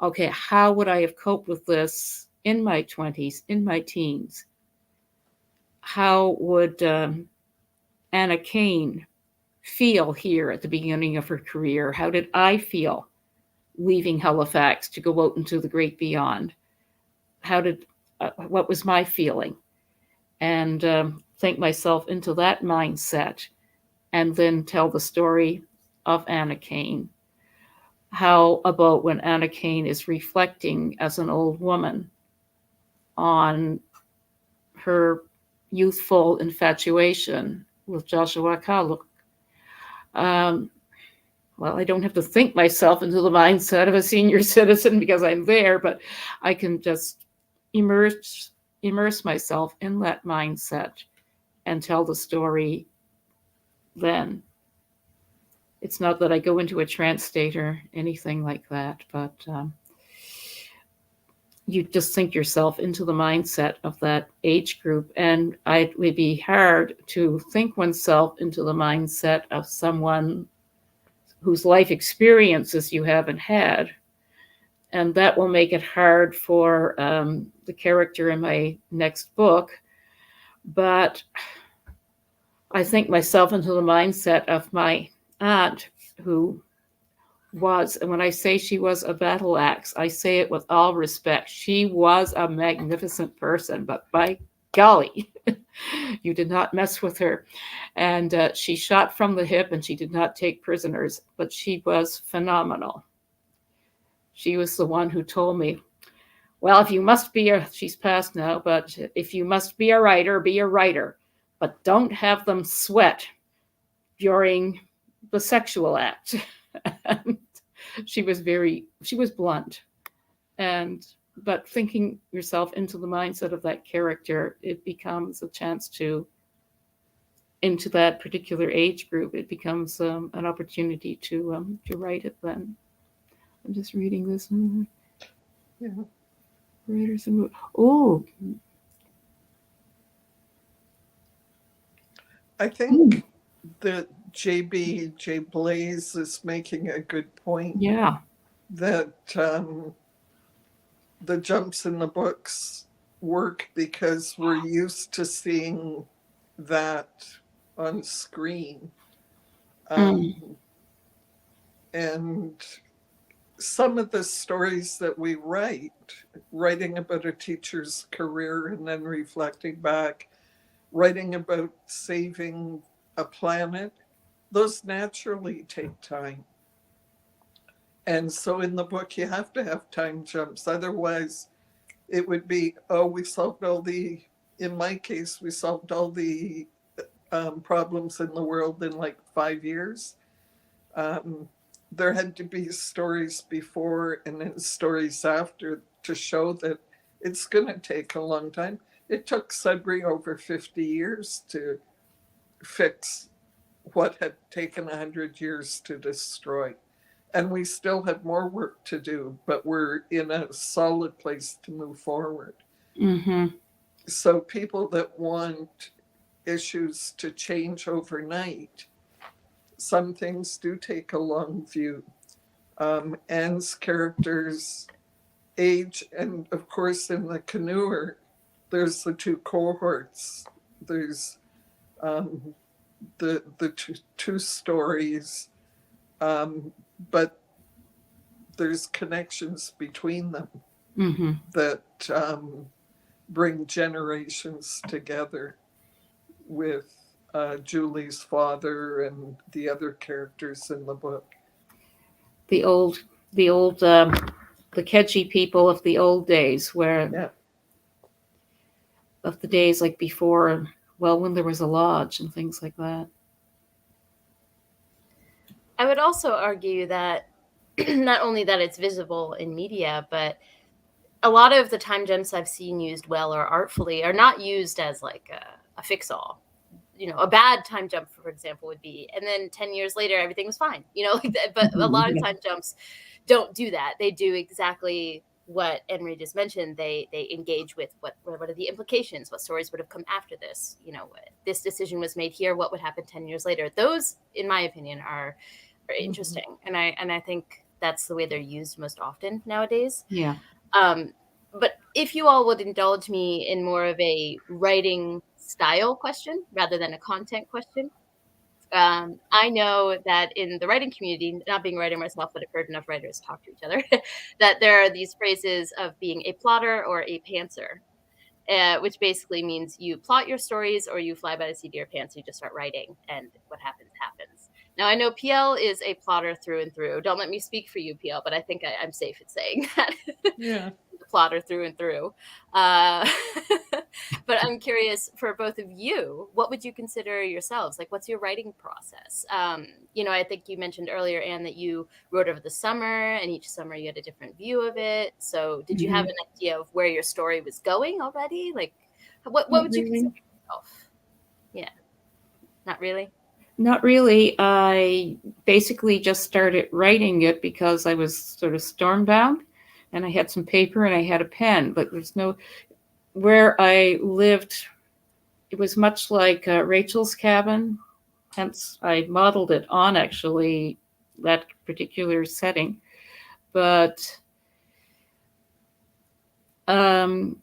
Okay, how would I have coped with this in my 20s, in my teens? How would Anna Kane feel here at the beginning of her career? How did I feel leaving Halifax to go out into the great beyond? What was my feeling? And think myself into that mindset, and then tell the story of Anna Kane. How about when Anna Kane is reflecting as an old woman on her youthful infatuation with Joshua Kaluk? Well, I don't have to think myself into the mindset of a senior citizen because I'm there, but I can just immerse myself in that mindset and tell the story then. It's not that I go into a trance state or anything like that, but you just think yourself into the mindset of that age group. And it would be hard to think oneself into the mindset of someone whose life experiences you haven't had. And that will make it hard for the character in my next book. But I think myself into the mindset of my aunt, who was, and when I say she was a battle axe, I say it with all respect. She was a magnificent person, but by golly, you did not mess with her. And she shot from the hip, and she did not take prisoners, but she was phenomenal. She was the one who told me, well, if you must be she's passed now, but if you must be a writer, be a writer, but don't have them sweat during the sexual act. And she was blunt. But thinking yourself into the mindset of that character, it becomes a chance into that particular age group, it becomes an opportunity to write it then. I'm just reading this. Yeah. Writers and I think that J. Blaze is making a good point. Yeah. That the jumps in the books work because we're used to seeing that on screen. And some of the stories that we writing about a teacher's career and then reflecting back, writing about saving a planet, those naturally take time. And so in the book, you have to have time jumps. Otherwise, it would be, in my case, we solved all the problems in the world in like 5 years. There had to be stories before and then stories after to show that it's going to take a long time. It took Sudbury over 50 years to fix what had taken 100 years to destroy. And we still have more work to do, but we're in a solid place to move forward. Mm-hmm. So people that want issues to change overnight, some things do take a long view. Anne's characters age, and of course in the canoer, there's the two cohorts. There's the two stories, but there's connections between them that bring generations together with Julie's father and the other characters in the book. The catchy people of the old days, where of the days like before, well, when there was a lodge and things like that. I would also argue that not only that it's visible in media, but a lot of the time jumps I've seen used well or artfully are not used as like a fix-all. You know, a bad time jump, for example, would be, and then 10 years later, everything was fine, you know, like that. But a lot of time jumps don't do that. They do exactly what Henry just mentioned. They engage with what are the implications, what stories would have come after this, you know, this decision was made here, what would happen 10 years later. Those, in my opinion, are interesting. And I think that's the way they're used most often nowadays. Yeah. But if you all would indulge me in more of a writing style question rather than a content question. I know that in the writing community, not being a writer myself, but I've heard enough writers talk to each other, that there are these phrases of being a plotter or a pantser, which basically means you plot your stories or you fly by the seat of your pants, you just start writing, and what happens, happens. Now, I know PL is a plotter through and through. Don't let me speak for you, PL, but I think I'm safe in saying that. Yeah. Plotter through and through. But I'm curious, for both of you, what would you consider yourselves? Like, what's your writing process? You know, I think you mentioned earlier, Anne, that you wrote over the summer, and each summer you had a different view of it. So did you have an idea of where your story was going already? Like, what would you consider yourself? Yeah. Not really? Not really. I basically just started writing it because I was sort of stormbound, and I had some paper and I had a pen, but there's no, where I lived, it was much like Rachel's cabin. Hence, I modeled it on actually that particular setting. But I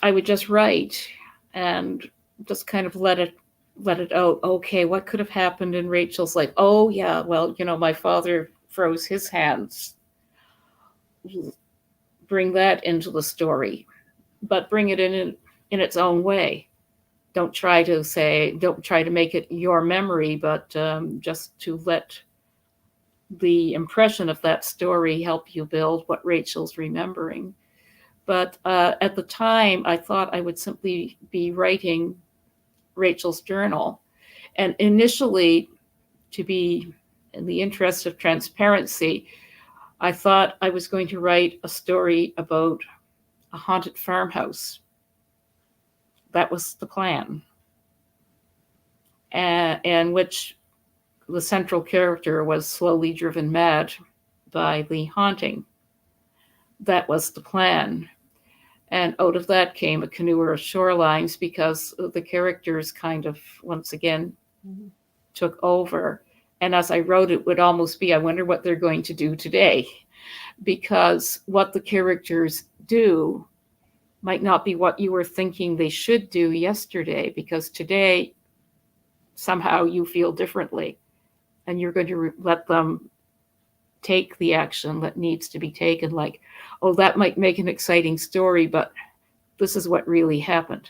would just write and just kind of let it out. Okay, what could have happened in Rachel's life? Oh, yeah, well, you know, my father froze his hands. Bring that into the story, but bring it in its own way. Don't try to make it your memory, but just to let the impression of that story help you build what Rachel's remembering. But at the time, I thought I would simply be writing Rachel's journal. And initially, to be in the interest of transparency, I thought I was going to write a story about a haunted farmhouse. That was the plan. And which the central character was slowly driven mad by the haunting. That was the plan. And out of that came a canoer of shorelines, because the characters kind of, once again, took over. And as I wrote, it would almost be, I wonder what they're going to do today. Because what the characters do might not be what you were thinking they should do yesterday, because today, somehow you feel differently. And you're going to let them take the action that needs to be taken. Like, oh, that might make an exciting story, but this is what really happened.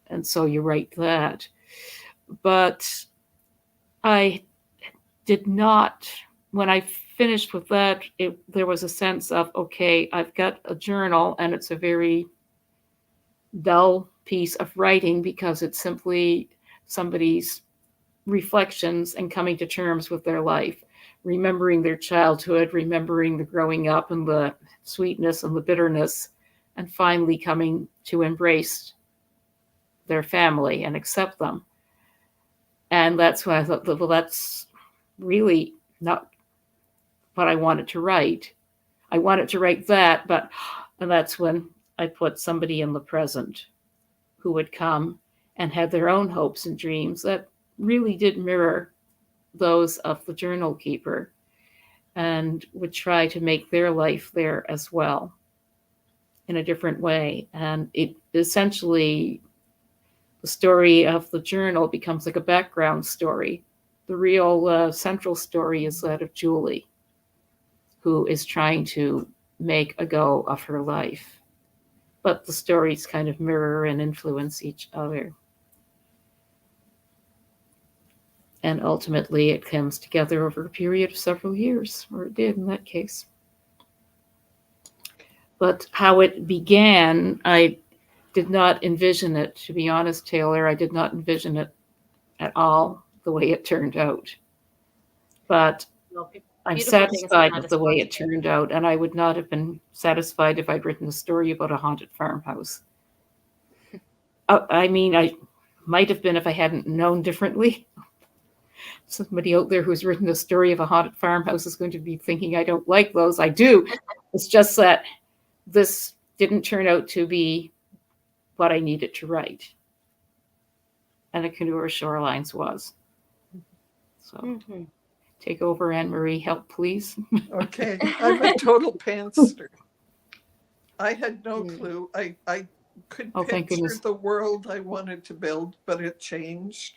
And so you write that. But I did not, when I finished with that, there was a sense of, okay, I've got a journal, and it's a very dull piece of writing because it's simply somebody's reflections and coming to terms with their life, remembering their childhood, remembering the growing up and the sweetness and the bitterness, and finally coming to embrace their family and accept them. And that's when I thought, well, that's really not what I wanted to write. I wanted to write that, and that's when I put somebody in the present who would come and had their own hopes and dreams that really did mirror those of the journal keeper, and would try to make their life there as well in a different way. And it essentially, the story of the journal becomes like a background story. The real central story is that of Julie, who is trying to make a go of her life. But the stories kind of mirror and influence each other. And ultimately, it comes together over a period of several years, or it did in that case. But how it began, I did not envision it, to be honest, Taylor. I did not envision it at all the way it turned out. But I'm satisfied with the way it turned out, and I would not have been satisfied if I'd written a story about a haunted farmhouse. I mean, I might have been if I hadn't known differently. Somebody out there who's written a story of a haunted farmhouse is going to be thinking I don't like those. I do. It's just that this didn't turn out to be what I needed to write. And A Canoe Over Shorelines was. So take over, Anne-Marie. Help, please. Okay. I'm a total pantster. I had no clue. I could picture the world I wanted to build, but it changed.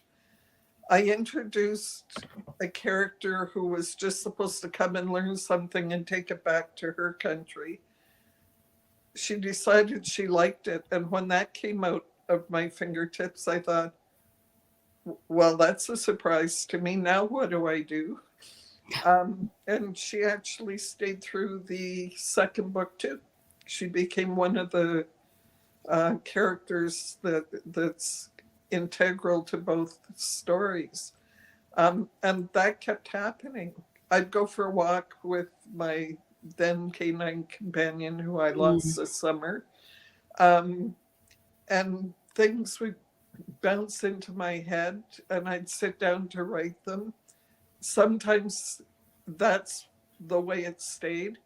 I introduced a character who was just supposed to come and learn something and take it back to her country. She decided she liked it. And when that came out of my fingertips, I thought, well, that's a surprise to me. Now what do I do? And she actually stayed through the second book too. She became one of the characters that's integral to both stories. And that kept happening. I'd go for a walk with my then canine companion who I lost this summer. And things would bounce into my head and I'd sit down to write them. Sometimes that's the way it stayed.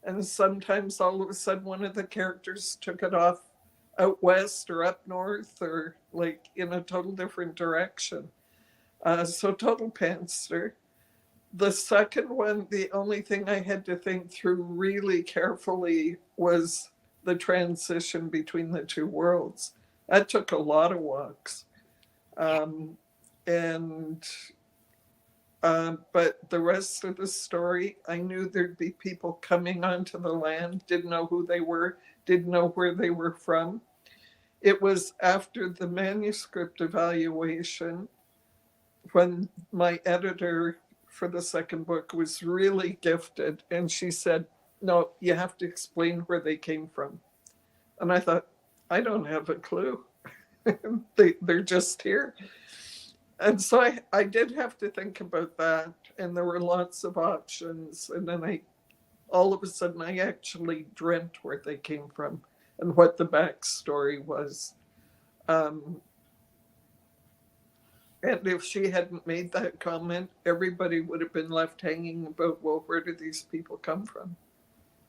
And sometimes all of a sudden one of the characters took it off out west or up north or like in a total different direction. So total pantster. The second one, the only thing I had to think through really carefully was the transition between the two worlds. That took a lot of walks. But the rest of the story, I knew there'd be people coming onto the land, didn't know who they were, didn't know where they were from. It was after the manuscript evaluation when my editor for the second book was really gifted. And she said, no, you have to explain where they came from. And I thought, I don't have a clue. They're just here. And so I did have to think about that. And there were lots of options. And then all of a sudden, I actually dreamt where they came from and what the backstory was. And if she hadn't made that comment, everybody would have been left hanging about, well, where did these people come from?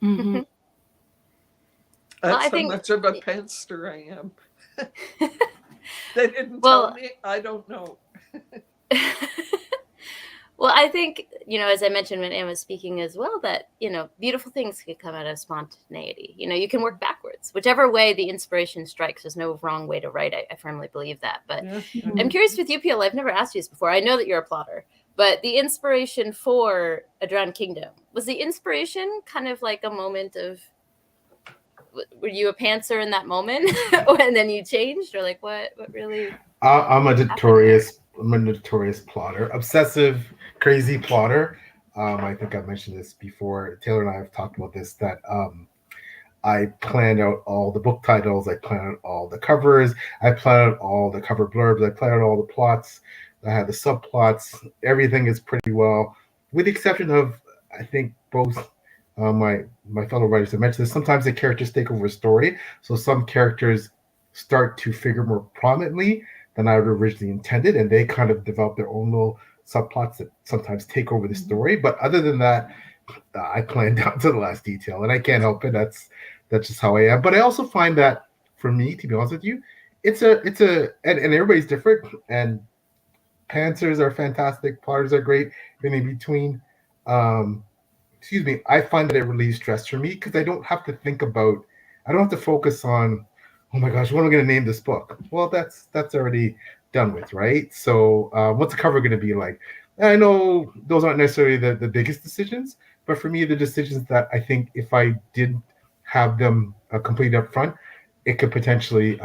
Mm-hmm. That's how much of a pantster I am. They didn't tell me. I don't know. Well, I think, as I mentioned when Anne was speaking as well, that, beautiful things can come out of spontaneity. You can work backwards. Whichever way the inspiration strikes, there's no wrong way to write. I firmly believe that. But I'm curious with you, P.L., I've never asked you this before. I know that you're a plotter. But the inspiration for A Drowned Kingdom, was the inspiration kind of like a moment of, were you a pantser in that moment? And then you changed? Or like what really? I'm a notorious plotter, obsessive, crazy plotter. I think I mentioned this before. Taylor and I have talked about this, that I planned out all the book titles. I planned out all the covers. I planned out all the cover blurbs. I planned out all the plots. I had the subplots. Everything is pretty well, with the exception of, I think, both my fellow writers have mentioned this. Sometimes the characters take over a story. So some characters start to figure more prominently than I had originally intended, and they kind of develop their own little subplots that sometimes take over the story. But other than that, I plan down to the last detail, and I can't help it. That's just how I am. But I also find that for me, to be honest with you, and everybody's different, and pantsers are fantastic, plotters are great, and in between. Um, excuse me, I find that it relieves stress for me because I don't have to think about, I don't have to focus on, oh my gosh, what am I going to name this book? Well, that's already done with, right? So what's the cover going to be like? I know those aren't necessarily the biggest decisions, but for me, the decisions that I think if I did have them completed up front, it could potentially,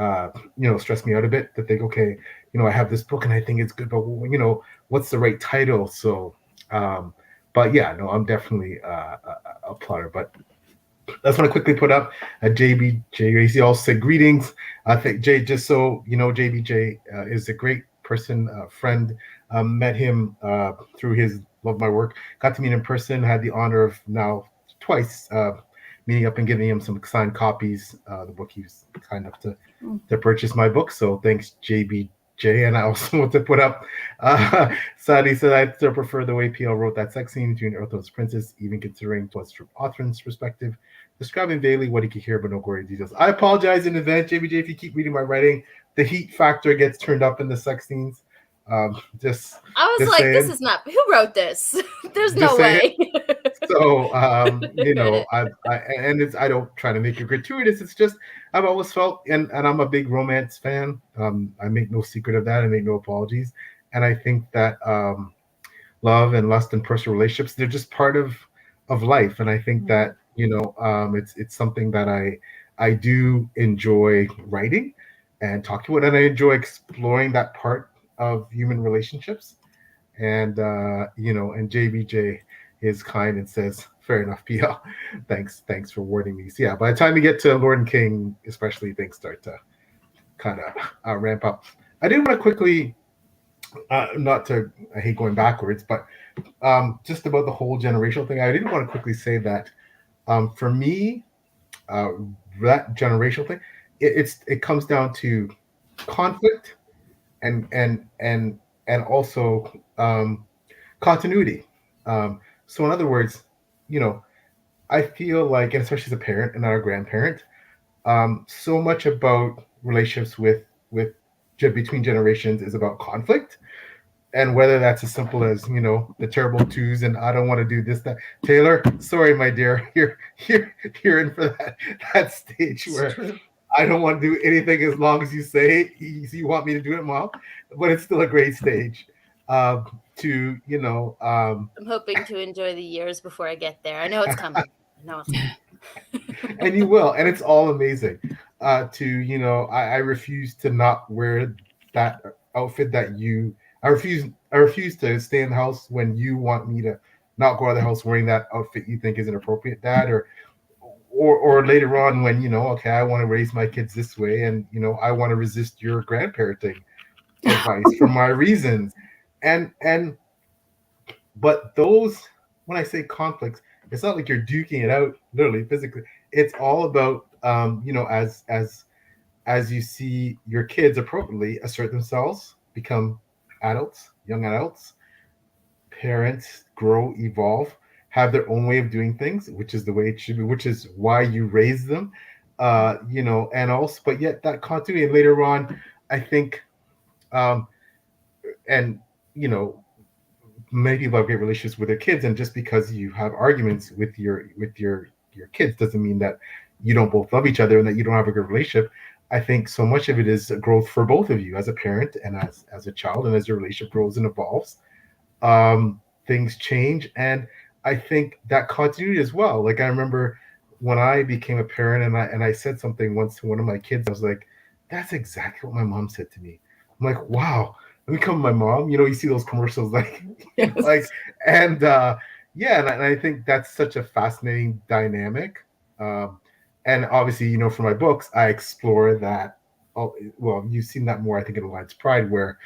stress me out a bit to think, okay, I have this book and I think it's good, but what's the right title? So, but yeah, no, I'm definitely a plotter. But I just want to quickly put up JBJ. Also said greetings. I think Jay, just so you know, JBJ is a great person, friend. Met him through his Love My Work. Got to meet him in person. Had the honor of now twice meeting up and giving him some signed copies. The book he was kind enough to purchase my book. So thanks, JBJ. And I also want to put up, Sadie said, I still prefer the way PL wrote that sex scene between Earth's princess, even considering what's from Authrin's perspective, describing vaguely what he could hear, but no gory details. I apologize in advance, JBJ, if you keep reading my writing. The heat factor gets turned up in the sex scenes. I was like, saying, this is not, who wrote this? There's no way. So, I don't try to make it gratuitous. It's just, I've always felt, and I'm a big romance fan. I make no secret of that. I make no apologies. And I think that love and lust and personal relationships, they're just part of life. And I think that, it's something that I do enjoy writing and talking about, and I enjoy exploring that part of human relationships. And, and JBJ is kind and says, fair enough, PL. Thanks for warning me. So yeah, by the time you get to Lord and King, especially, things start to kind of ramp up. I did want to quickly, I hate going backwards, but just about the whole generational thing, I did want to quickly say that for me, that generational thing, it comes down to conflict and also continuity. So in other words, I feel like, and especially as a parent and not a grandparent, so much about relationships with between generations is about conflict, and whether that's as simple as the terrible twos and I don't want to do this, that. Taylor, sorry, my dear, you're in for that stage where I don't want to do anything as long as you say you want me to do it, Mom. But it's still a great stage. I'm hoping to enjoy the years before I get there. I know it's coming. And you will, and it's all amazing. I refuse to not wear that outfit that I refuse to stay in the house when you want me to not go out of the house wearing that outfit you think is inappropriate, Dad, or later on when okay, I want to raise my kids this way, and I want to resist your grandparenting advice for my reasons. But those, when I say conflicts, it's not like you're duking it out literally physically. It's all about as you see your kids appropriately assert themselves, become adults, young adults, parents grow, evolve, have their own way of doing things, which is the way it should be, which is why you raise them, and also, but yet that continuity. And later on, I think, many people have great relationships with their kids, and just because you have arguments with your kids doesn't mean that you don't both love each other and that you don't have a good relationship. I think so much of it is growth for both of you as a parent and as a child, and as your relationship grows and evolves, things change. And I think that continuity as well. Like, I remember when I became a parent and I said something once to one of my kids, I was like, that's exactly what my mom said to me. I'm like, wow, let me come my mom. You see those commercials yes. And I think that's such a fascinating dynamic. And obviously, for my books, I explore that. Well, you've seen that more, I think, in Alliance Pride, where,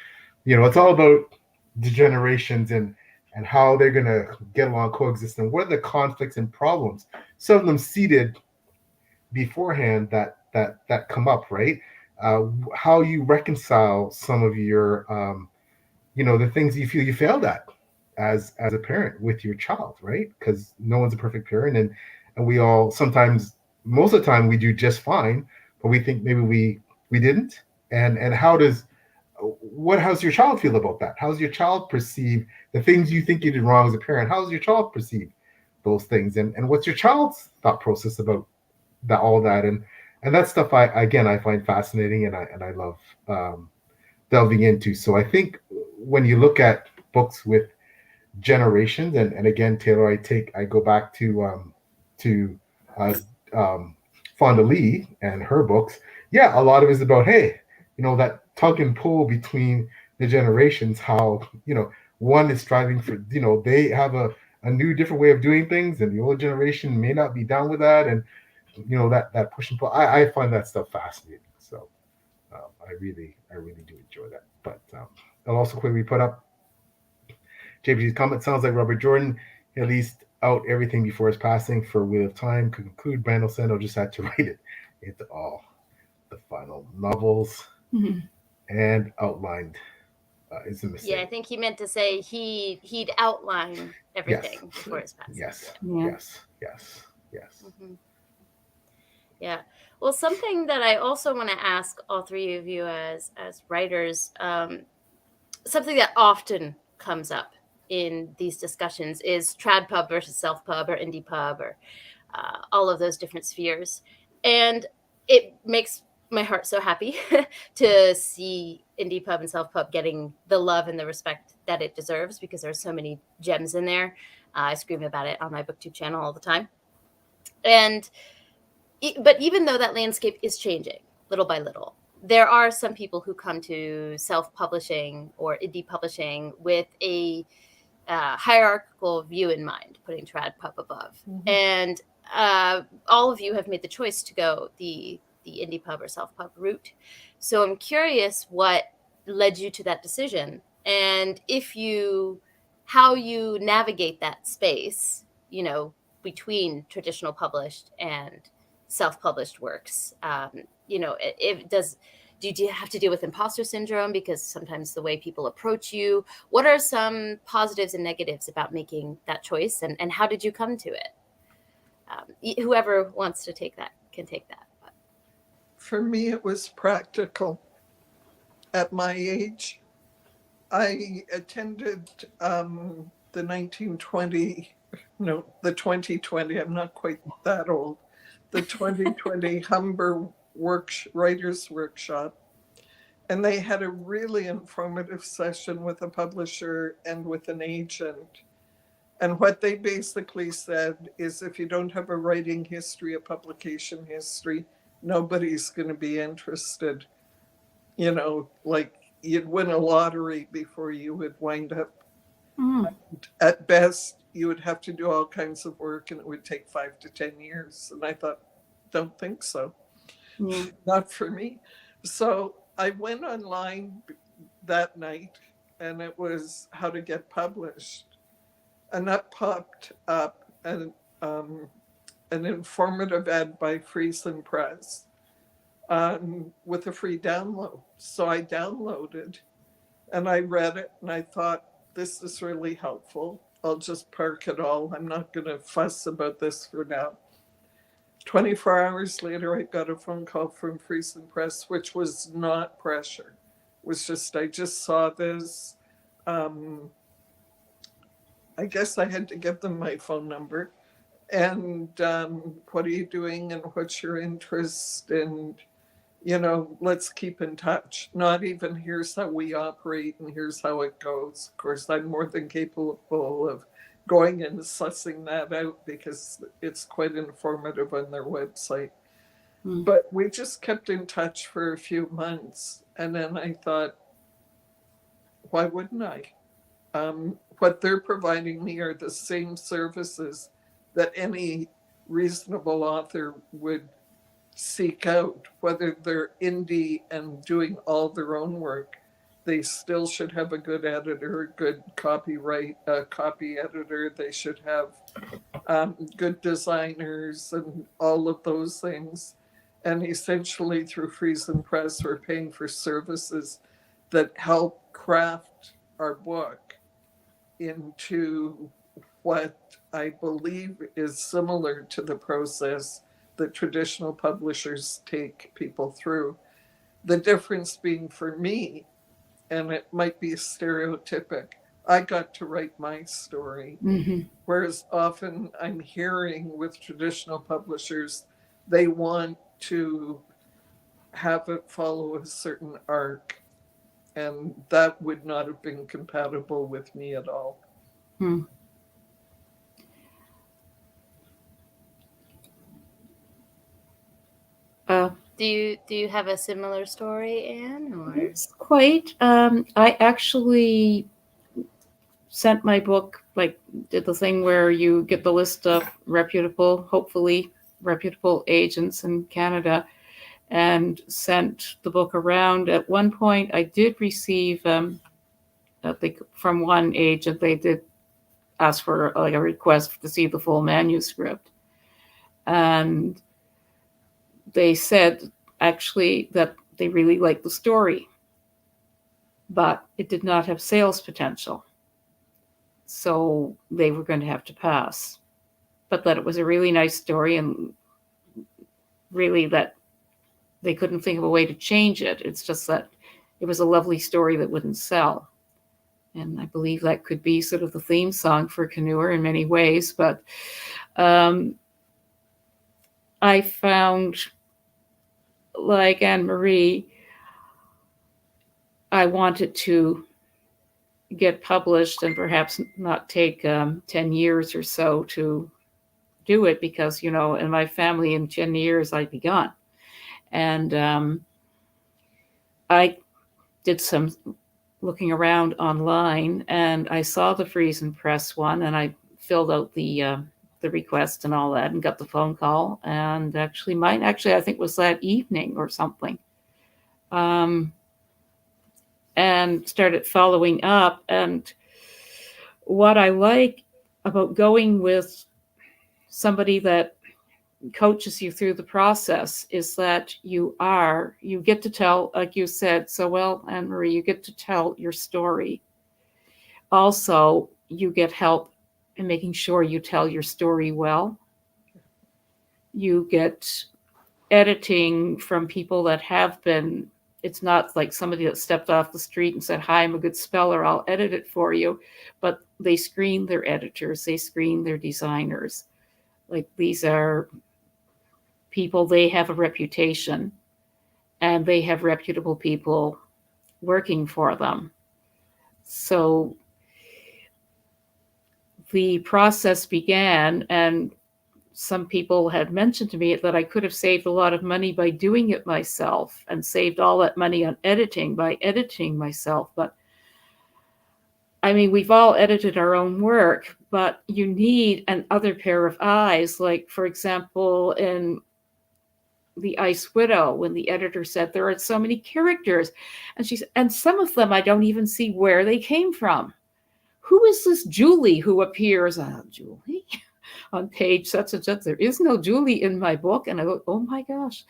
it's all about the generations and how they're going to get along, coexist, and what are the conflicts and problems, some of them seeded beforehand that come up, right? How you reconcile some of your, the things you feel you failed at as a parent with your child, right? Because no one's a perfect parent, and we all sometimes, most of the time, we do just fine, but we think maybe we didn't. And how's your child feel about that? How's your child perceive the things you think you did wrong as a parent? How's your child perceive those things? And what's your child's thought process about that, all that? And that stuff I find fascinating, and I love delving into. So I think when you look at books with generations, and again, Taylor, I go back to uh, um, Fonda Lee and her books. Yeah, a lot of it is about, hey, that tug and pull between the generations. How one is striving for, they have a new different way of doing things, and the old generation may not be down with that, and that push and pull. I find that stuff fascinating. So I really do enjoy that. But I'll also quickly put up JPG's comment. Sounds like Robert Jordan at least out everything before his passing for Wheel of Time. Could conclude Brandon Sando just had to write it into all the final novels and outlined is a mistake. Yeah, I think he meant to say he'd outline everything before his passing. Yes. Mm-hmm. Yeah. Well, something that I also want to ask all three of you as writers, something that often comes up in these discussions is trad pub versus self pub or indie pub, or all of those different spheres. And it makes my heart so happy to see indie pub and self pub getting the love and the respect that it deserves, because there's so many gems in there. I scream about it on my BookTube channel all the time. But even though that landscape is changing little by little, there are some people who come to self-publishing or indie publishing with a hierarchical view in mind, putting trad pub above. Mm-hmm. And all of you have made the choice to go the indie pub or self-pub route. So I'm curious what led you to that decision, and how you navigate that space, between traditional published and self-published works. Do you have to deal with imposter syndrome because sometimes the way people approach you? What are some positives and negatives about making that choice, and how did you come to it? Whoever wants to take that can take that. But. For me, it was practical. At my age, I attended the 2020, I'm not quite that old, the 2020 Humber Writers Workshop. And they had a really informative session with a publisher and with an agent. And what they basically said is, if you don't have a writing history, a publication history, nobody's going to be interested. Like you'd win a lottery before you would wind up. At best, you would have to do all kinds of work, and it would take 5 to 10 years. And I thought, don't think so. Yeah. Not for me. So I went online that night, and it was how to get published. And that popped up an informative ad by Friesen Press with a free download. So I downloaded, and I read it, and I thought, this is really helpful. I'll just park it all. I'm not going to fuss about this for now. 24 hours later, I got a phone call from Friesen Press, which was not pressure. It was just, I just saw this. I guess I had to give them my phone number. And what are you doing, and what's your interest? And, let's keep in touch. Not even here's how we operate and here's how it goes. Of course, I'm more than capable of going and sussing that out, because it's quite informative on their website. But we just kept in touch for a few months. And then I thought, why wouldn't I? What they're providing me are the same services that any reasonable author would seek out, whether they're indie and doing all their own work. They still should have a good editor, a good copy editor. They should have good designers and all of those things. And essentially through Friesen Press, we're paying for services that help craft our book. into what I believe is similar to the process that traditional publishers take people through. The difference being for me, and it might be stereotypic, I got to write my story. Mm-hmm. Whereas often I'm hearing with traditional publishers, they want to have it follow a certain arc. And that would not have been compatible with me at all. Hmm. Do you have a similar story, Anne? Or It's quite. I actually sent my book, like, did the thing where you get the list of hopefully reputable agents in Canada, and sent the book around. At one point, I did receive, I think from one agent, they did ask for like a request to see the full manuscript, and they said actually that they really liked the story, but it did not have sales potential. So they were going to have to pass. But that it was a really nice story, and really that they couldn't think of a way to change it. It's just that it was a lovely story that wouldn't sell. And I believe that could be sort of the theme song for Canoer in many ways. But I found, like Anne-Marie, I wanted to get published and perhaps not take 10 years or so to do it, because, you know, in my family in 10 years I'd be gone. And I did some looking around online, and I saw the Friesen Press one, and I filled out the request and all that, and got the phone call. And actually mine I think was that evening or something. And started following up. And what I like about going with somebody that coaches you through the process is that you get to tell, like you said so well, Anne-Marie, you get to tell your story. Also, you get help in making sure you tell your story well. You get editing from people that have been, it's not like somebody that stepped off the street and said, hi, I'm a good speller, I'll edit it for you. But they screen their editors, they screen their designers. Like, these are people, they have a reputation, and they have reputable people working for them. So the process began, and some people had mentioned to me that I could have saved a lot of money by doing it myself, and saved all that money on editing by editing myself. But I mean, we've all edited our own work, but you need another pair of eyes. Like, for example, in The Ice Widow, when the editor said there are so many characters, and she said, and some of them I don't even see where they came from. Who is this Julie who appears Julie on page such and such? There is no Julie in my book. And I go, oh my gosh,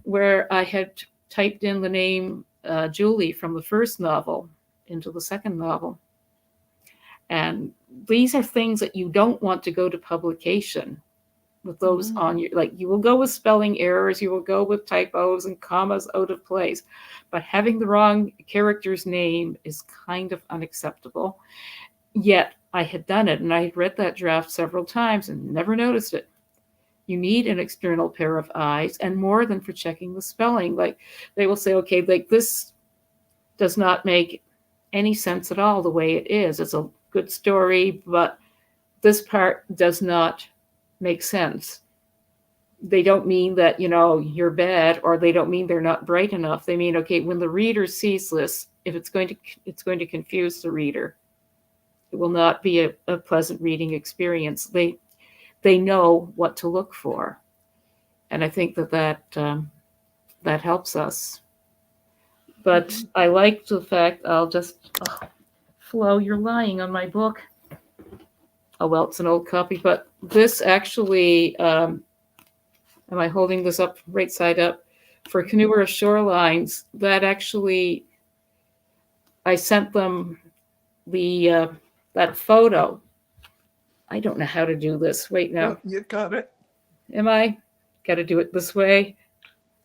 where I had typed in the name Julie from the first novel into the second novel. And these are things that you don't want to go to publication with those on your, like, you will go with spelling errors, you will go with typos and commas out of place, but having the wrong character's name is kind of unacceptable. Yet I had done it, and I had read that draft several times and never noticed it. You need an external pair of eyes, and more than for checking the spelling. Like, they will say, okay, like, this does not make any sense at all the way it is. It's a good story, but this part does not make sense. They don't mean that, you know, you're bad, or they don't mean they're not bright enough. They mean, okay, when the reader sees this, if it's going to confuse the reader. It will not be a pleasant reading experience. They know what to look for, and I think that helps us. But I like the fact, I'll just, Flo, you're lying on my book. Oh, well, it's an old copy, but this actually, am I holding this up right side up? For Canoer Shorelines, that actually, I sent them the that photo. I don't know how to do this. Wait now. No, you got it. Am I? Got to do it this way.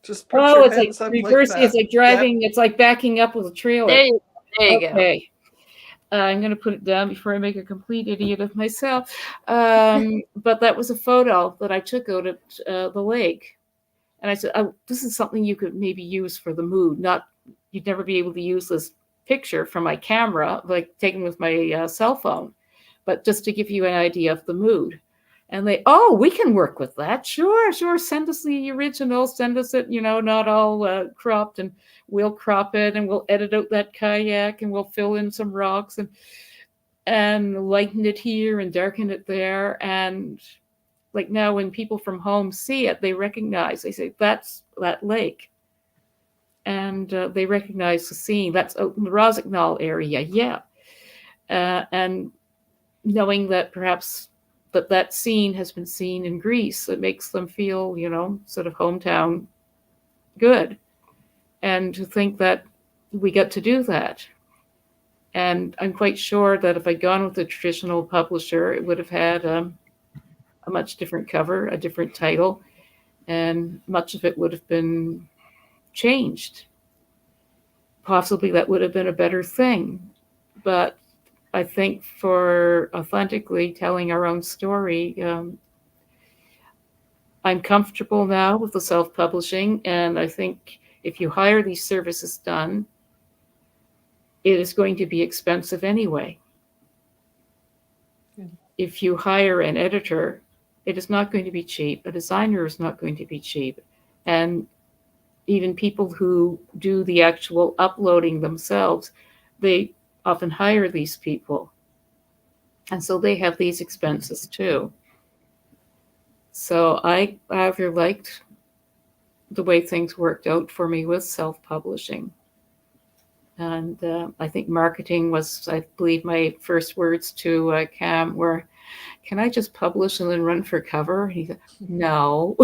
Just put your It's like hands up reversing. like It's like driving. It's like backing up with a trailer. There you go. Okay. I'm going to put it down before I make a complete idiot of myself. But that was a photo that I took out at the lake. And I said, oh, this is something you could maybe use for the mood. You'd never be able to use this picture from my camera, like taken with my cell phone, but just to give you an idea of the mood. And we can work with that. Sure. Send us the original. Send us it, not all cropped, and we'll crop it and we'll edit out that kayak and we'll fill in some rocks and lighten it here and darken it there. And like now when people from home see it, they say, that's that lake. And they recognize the scene. That's out in the Rosignol area. Yeah. And knowing that perhaps that scene has been seen in Greece, it makes them feel, sort of hometown good. And to think that we get to do that. And I'm quite sure that if I'd gone with a traditional publisher, it would have had a much different cover, a different title, and much of it would have been changed. Possibly that would have been a better thing. But I think for authentically telling our own story, I'm comfortable now with the self-publishing. And I think if you hire these services done, it is going to be expensive anyway. If you hire an editor, it is not going to be cheap. A designer is not going to be cheap. And even people who do the actual uploading themselves, they often hire these people. And so they have these expenses too. So I rather liked the way things worked out for me with self-publishing. And I think marketing was, I believe, my first words to Cam were, can I just publish and then run for cover? He said, no.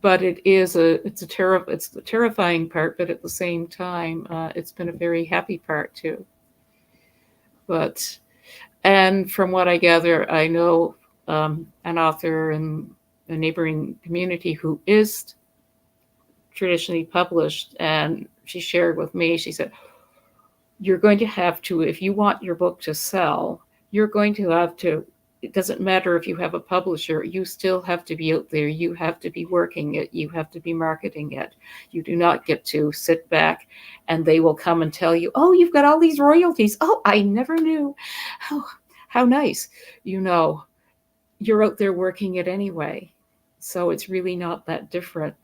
But it's the terrifying part, but at the same time, it's been a very happy part too. And from what I gather, I know an author in a neighboring community who is traditionally published, and she shared with me, she said, you're going to have to, if you want your book to sell, you're going to have to, it doesn't matter if you have a publisher, you still have to be out there. You have to be working it. You have to be marketing it. You do not get to sit back and they will come and tell you, oh, you've got all these royalties. Oh, I never knew. Oh, how nice. You're out there working it anyway. So it's really not that different.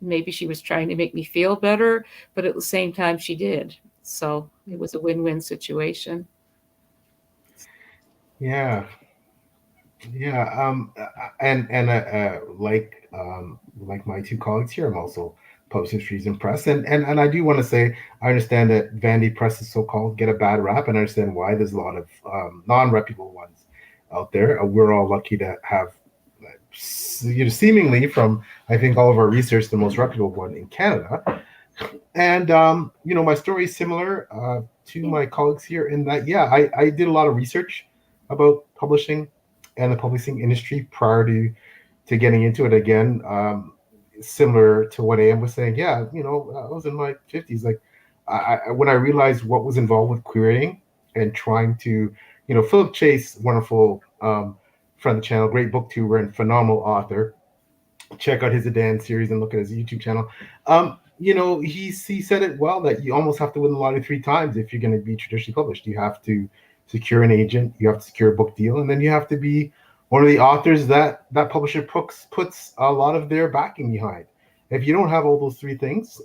Maybe she was trying to make me feel better, but at the same time she did. So it was a win-win situation. Yeah. And like my two colleagues here, I'm also publishing Trees and Press, and I do want to say I understand that Vanity Press is so-called get a bad rap, and I understand why. There's a lot of non-reputable ones out there. We're all lucky to have, seemingly from I think all of our research, the most reputable one in Canada. And my story is similar to my colleagues here in that I did a lot of research about publishing and the publishing industry prior to getting into it. Again, similar to what Am was saying. I was in my 50s. Like, when I realized what was involved with querying and trying to, Philip Chase, wonderful friend of the channel, great booktuber and phenomenal author. Check out his Adan series and look at his YouTube channel. He said it well, that you almost have to win the lottery 3 times if you're going to be traditionally published. You have to secure an agent, you have to secure a book deal, and then you have to be one of the authors that publisher puts a lot of their backing behind. If you don't have all those 3 things,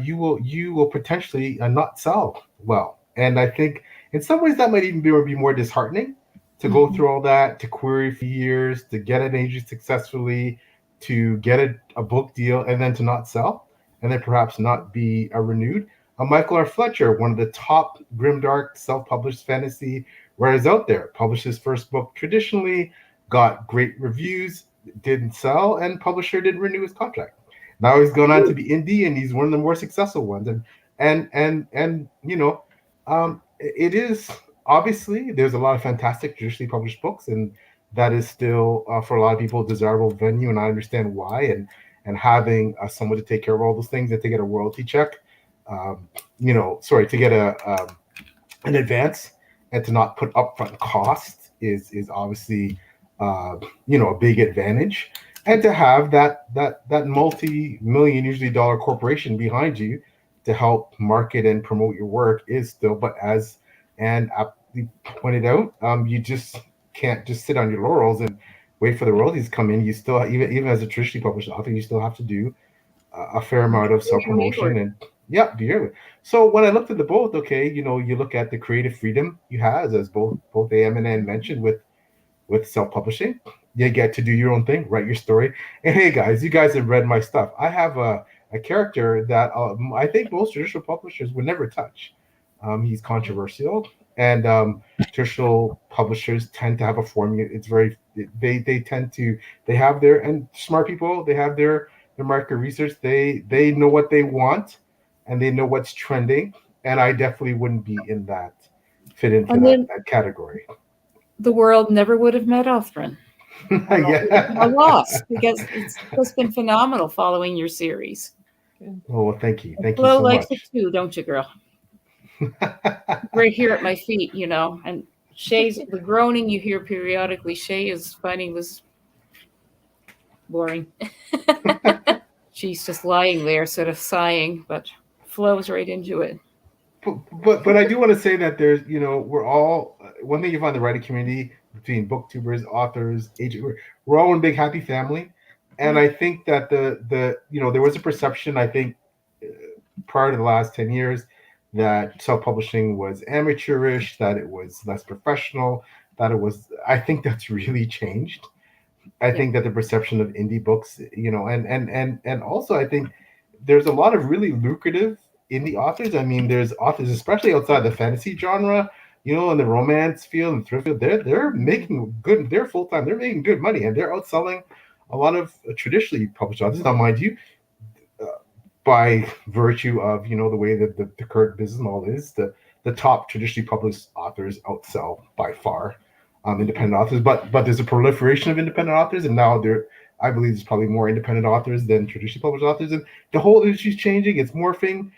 you will potentially not sell well. And I think in some ways that might even be more disheartening to go through all that, to query for years, to get an agent successfully, to get a book deal, and then to not sell, and then perhaps not be renewed. Michael R. Fletcher, one of the top grimdark self-published fantasy writers out there, published his first book traditionally, got great reviews, didn't sell, and publisher didn't renew his contract. Now he's gone on to be indie, and he's one of the more successful ones. and it is obviously there's a lot of fantastic traditionally published books, and that is still for a lot of people a desirable venue, and I understand why. And having someone to take care of all those things and to get a royalty check, to get an advance and to not put upfront cost is obviously a big advantage, and to have that multi-million usually dollar corporation behind you to help market and promote your work is still, but as and aptly pointed out, you just can't just sit on your laurels and wait for the royalties to come in. You still, even as a traditionally published author, you still have to do a fair amount of self-promotion and do your. So when I looked at the both, okay, you look at the creative freedom you have, as both AM and Ann mentioned, with self-publishing. You get to do your own thing, write your story. And hey guys, you guys have read my stuff. I have a character that I think most traditional publishers would never touch. He's controversial, and traditional publishers tend to have a formula. It's very they tend to they have their, and smart people, they have their market research. They know what they want, and they know what's trending. And I definitely wouldn't be in that fit into that category. The world never would have met Othran. A loss, because it's just been phenomenal following your series. Oh, well, thank you so much. Likes it too, don't you, girl? Right here at my feet, and Shay's the groaning you hear periodically. Shay is finding this boring. She's just lying there, sort of sighing, but flows right into it. But I do want to say that there's, we're all, one thing you find in the writing community between booktubers, authors, agents, we're all one big happy family. And I think that there was a perception, I think, prior to the last 10 years, that self-publishing was amateurish, that it was less professional, I think that's really changed. I think that the perception of indie books, and also I think there's a lot of really lucrative indie authors. I mean, there's authors, especially outside the fantasy genre, in the romance field and thrift field, they're making good, they're full-time, they're making good money, and they're outselling a lot of traditionally published authors. Now, mind you, by virtue of, the way that the current business model is, the top traditionally published authors outsell by far independent authors, but there's a proliferation of independent authors, and now I believe there's probably more independent authors than traditionally published authors, and the whole industry's changing, it's morphing.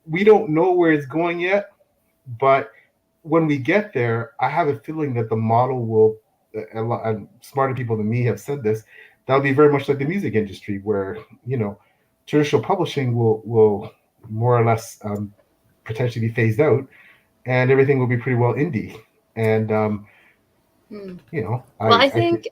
We don't know where it's going yet, but when we get there, I have a feeling that the model will, and smarter people than me have said this, that'll be very much like the music industry, where traditional publishing will more or less potentially be phased out, and everything will be pretty well indie. And I think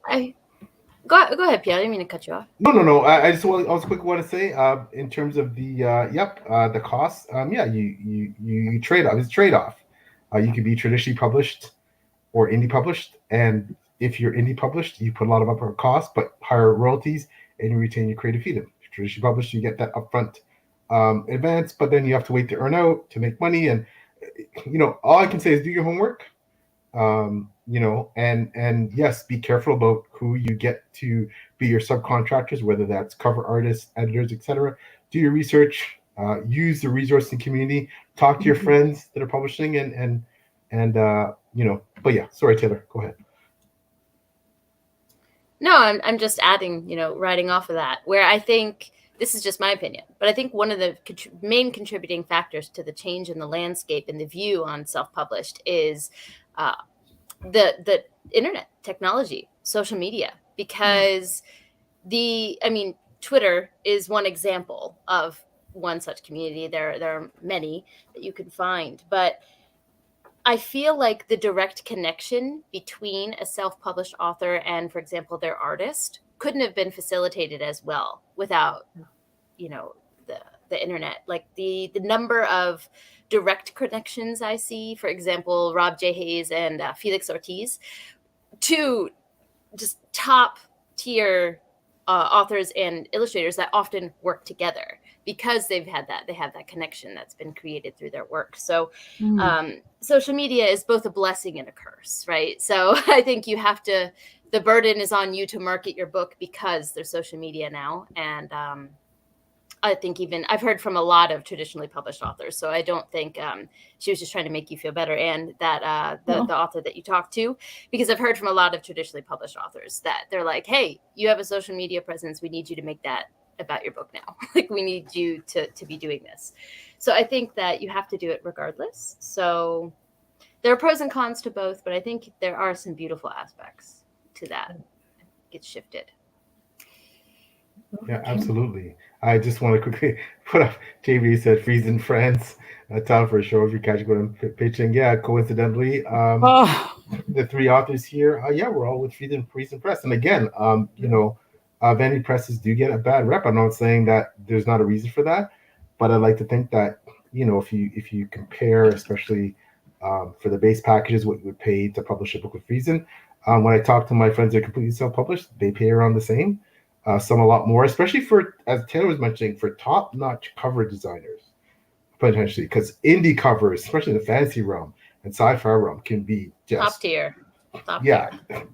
go ahead, Pierre. I didn't mean to cut you off. No. I just want to say, in terms of the costs, you trade off. It's a trade off. You could be traditionally published or indie published, and if you're indie published, you put a lot of upfront costs, but higher royalties, and you retain your creative freedom. If you're traditionally published, you get that upfront advance, but then you have to wait to earn out to make money. And all I can say is do your homework. And yes, be careful about who you get to be your subcontractors, whether that's cover artists, editors, etc. Do your research, use the resourcing community, talk to your friends that are publishing, but yeah, sorry, Taylor, go ahead. No, I'm just adding, writing off of that, where I think, this is just my opinion, but I think one of the main contributing factors to the change in the landscape and the view on self-published is the internet technology, social media, because Twitter is one example of one such community. There are many that you can find, but I feel like the direct connection between a self-published author and, for example, their artist couldn't have been facilitated as well without, the internet. Like the number of direct connections I see, for example, Rob J. Hayes and Felix Ortiz, two just top tier authors and illustrators that often work together because they have that connection that's been created through their work. So social media is both a blessing and a curse, right? So I think the burden is on you to market your book because there's social media now. And I think even I've heard from a lot of traditionally published authors, so I don't think she was just trying to make you feel better, and that the author that you talked to, because I've heard from a lot of traditionally published authors that they're like, hey, you have a social media presence, we need you to make that about your book now. Like, we need you to be doing this. So I think that you have to do it regardless. So there are pros and cons to both, but I think there are some beautiful aspects to that. Get shifted. Yeah, absolutely. I just want to quickly put up, JB said Friesen Friends, time for a show if you catch them pitching. Yeah, coincidentally, the three authors here, yeah, we're all with Friesen Press. And again, you know, vanity presses do get a bad rep. I'm not saying that there's not a reason for that, but I like to think that, you know, if you compare, especially for the base packages, what you would pay to publish a book with Friesen, when I talk to my friends that are completely self-published, they pay around the same. Some a lot more, especially for, as Taylor was mentioning, for top-notch cover designers, potentially, because indie covers, especially in the fantasy realm and sci-fi realm, can be just top tier.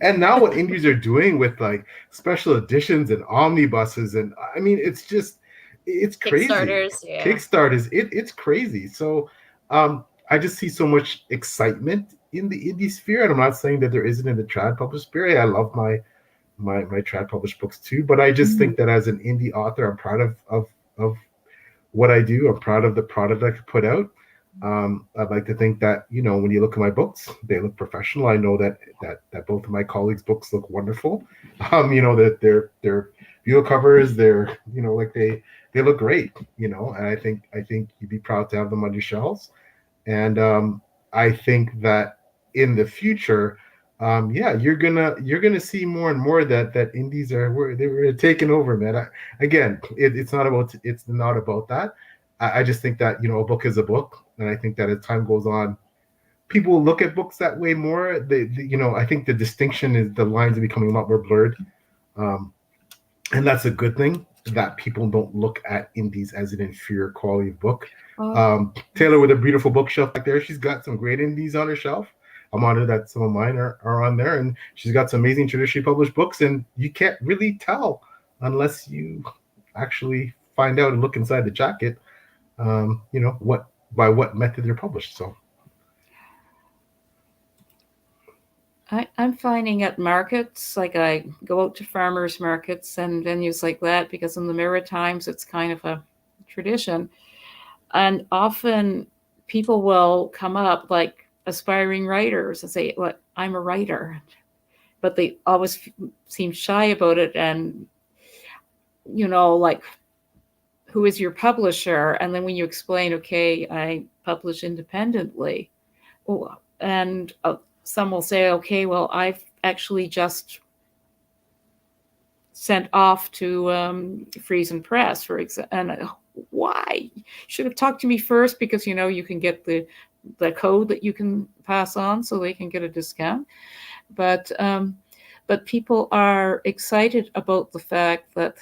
And now what indies are doing with like special editions and omnibuses, and I mean, it's crazy. Kickstarters, it's crazy. So I just see so much excitement in the indie sphere, and I'm not saying that there isn't in the trad published sphere. I love my trad published books too, but I just think that as an indie author, I'm proud of what I do. I'm proud of the product I could put out. I'd like to think that, you know, when you look at my books, they look professional. I know that both of my colleagues' books look wonderful. You know, that they're beautiful covers. They're, you know, like they look great, you know, and I think you'd be proud to have them on your shelves. And I think that in the future, yeah, you're gonna see more and more that indies we're taking over, man. It's not about that. I just think that, you know, a book is a book, and I think that as time goes on, people will look at books that way more. You know, I think the distinction is the lines are becoming a lot more blurred, and that's a good thing. That people don't look at indies as an inferior quality of book. Taylor with a beautiful bookshelf back there, she's got some great indies on her shelf. I'm honored that some of mine are on there, and she's got some amazing traditionally published books, and you can't really tell unless you actually find out and look inside the jacket, you know, by what method they're published. So I'm finding at markets, like I go out to farmers markets and venues like that, because in the Maritimes it's kind of a tradition, and often people will come up like aspiring writers and say, well, I'm a writer, but they always seem shy about it. And, you know, like, who is your publisher? And then when you explain, okay, I publish independently, and some will say, okay, well, I've actually just sent off to Friesen Press, for example. And why? You should have talked to me first, because, you know, you can get the code that you can pass on so they can get a discount. But people are excited about the fact that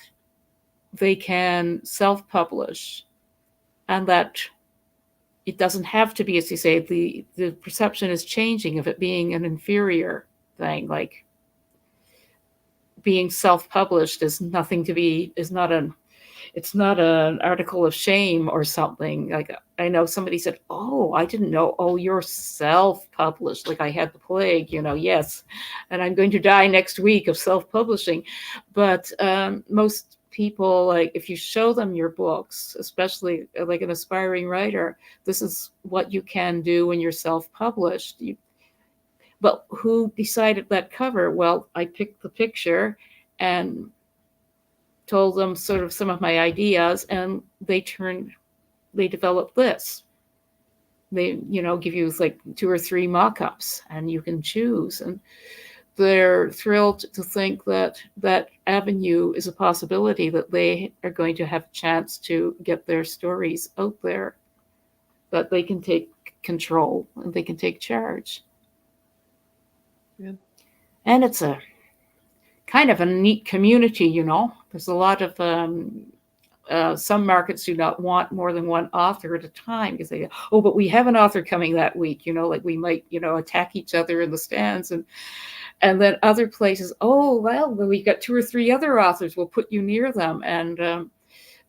they can self-publish, and that it doesn't have to be, as you say, the perception is changing of it being an inferior thing. Like, being self-published is it's not an article of shame or something. Like, I know somebody said, oh, I didn't know, oh, you're self-published, like I had the plague, you know. Yes, and I'm going to die next week of self-publishing. But most people, like, if you show them your books, especially like an aspiring writer, this is what you can do when you're self-published. But who decided that cover? Well, I picked the picture and told them sort of some of my ideas, and they developed this. They, you know, give you like 2 or 3 mock-ups, and you can choose. And they're thrilled to think that that avenue is a possibility, that they are going to have a chance to get their stories out there, that they can take control and they can take charge. Yeah. And it's a kind of a neat community, you know. There's a lot of some markets do not want more than one author at a time, because they, oh, but we have an author coming that week, you know, like we might, you know, attack each other in the stands. And then other places, oh, well, we've got 2 or 3 other authors, we'll put you near them. And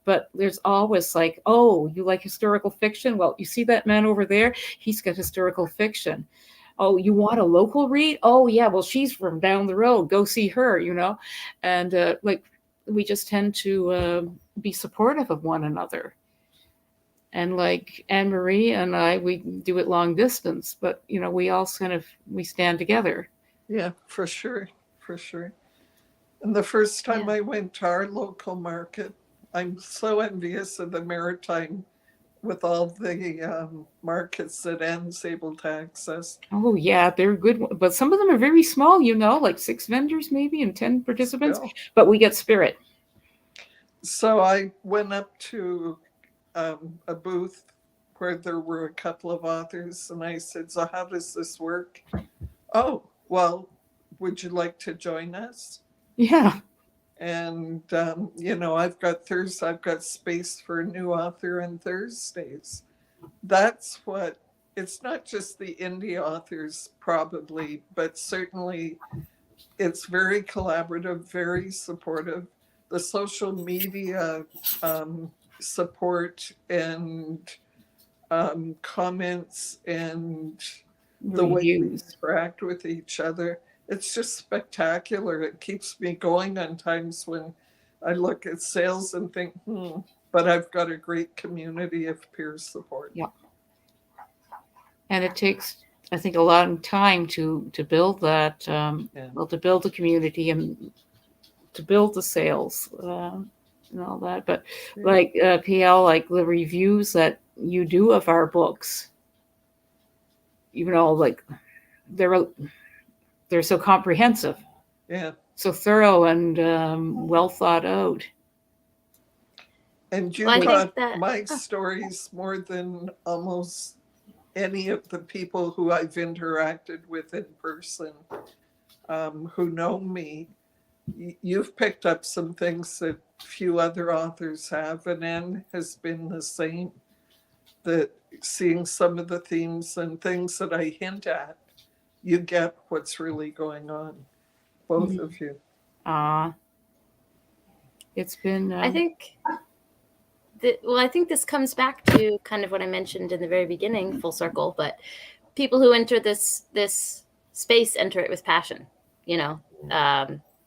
But there's always like, oh, you like historical fiction? Well, you see that man over there? He's got historical fiction. Oh, you want a local read? Oh, yeah, well, she's from down the road. Go see her, And like, we just tend to be supportive of one another. And like Anne-Marie and I, we do it long distance, but, we all we stand together. Yeah, for sure. For sure. And the first time I went to our local market, I'm so envious of the Maritime with all the markets that Anne's able to access. Oh, yeah, they're good. But some of them are very small, like 6 vendors maybe and 10 participants. Still. But we get spirit. So I went up to a booth where there were a couple of authors, and I said, so how does this work? Oh, well, would you like to join us? Yeah. And, I've got space for a new author on Thursdays. That's what, it's not just the indie authors probably, but certainly it's very collaborative, very supportive. The social media support and comments and the way we interact with each other, it's just spectacular. It keeps me going on times when I look at sales and think, but I've got a great community of peer support. Yeah. And it takes, I think, a lot of time to build that, to build the community and to build the sales and all that. But like PL, like the reviews that you do of our books, like they're so comprehensive. Yeah. So thorough and well thought out. And you taught my stories more than almost any of the people who I've interacted with in person who know me. You've picked up some things that few other authors have, and Anne has been the same. That seeing some of the themes and things that I hint at, you get what's really going on, both of you. It's been. I think this comes back to kind of what I mentioned in the very beginning, full circle. But people who enter this space enter it with passion.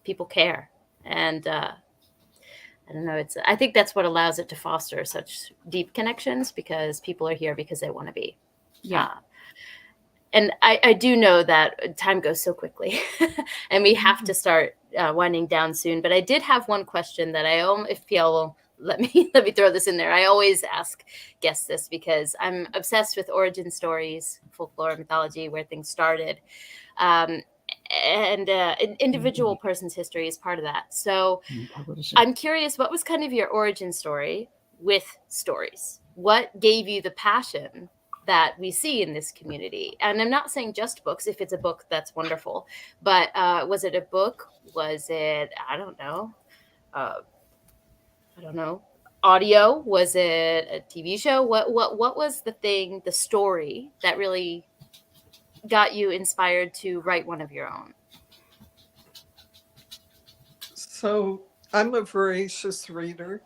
People care, and I don't know. I think that's what allows it to foster such deep connections, because people are here because they want to be. Yeah. And I do know that time goes so quickly, and we have to start winding down soon. But I did have one question that if PL will let me throw this in there. I always ask guests this because I'm obsessed with origin stories, folklore, mythology, where things started. And an individual person's history is part of that. So I'm curious, what was kind of your origin story with stories? What gave you the passion that we see in this community? And I'm not saying just books. If it's a book, that's wonderful. But was it a book? Was it, I don't know, audio? Was it a TV show? What was the thing, the story that really got you inspired to write one of your own? So I'm a voracious reader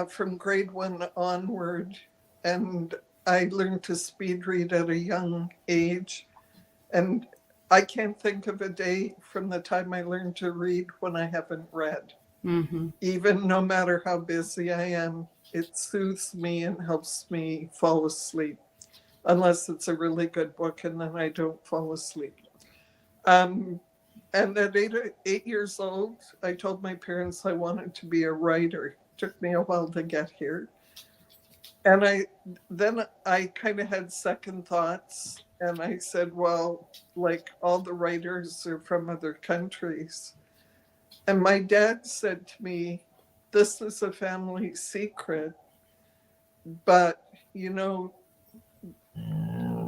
from grade 1 onward, and I learned to speed read at a young age. And I can't think of a day from the time I learned to read when I haven't read. Mm-hmm. Even no matter how busy I am, it soothes me and helps me fall asleep. Unless it's a really good book, and then I don't fall asleep. And at 8 years old, I told my parents I wanted to be a writer. It took me a while to get here. And I kind of had second thoughts, and I said, well, like all the writers are from other countries. And my dad said to me, this is a family secret, but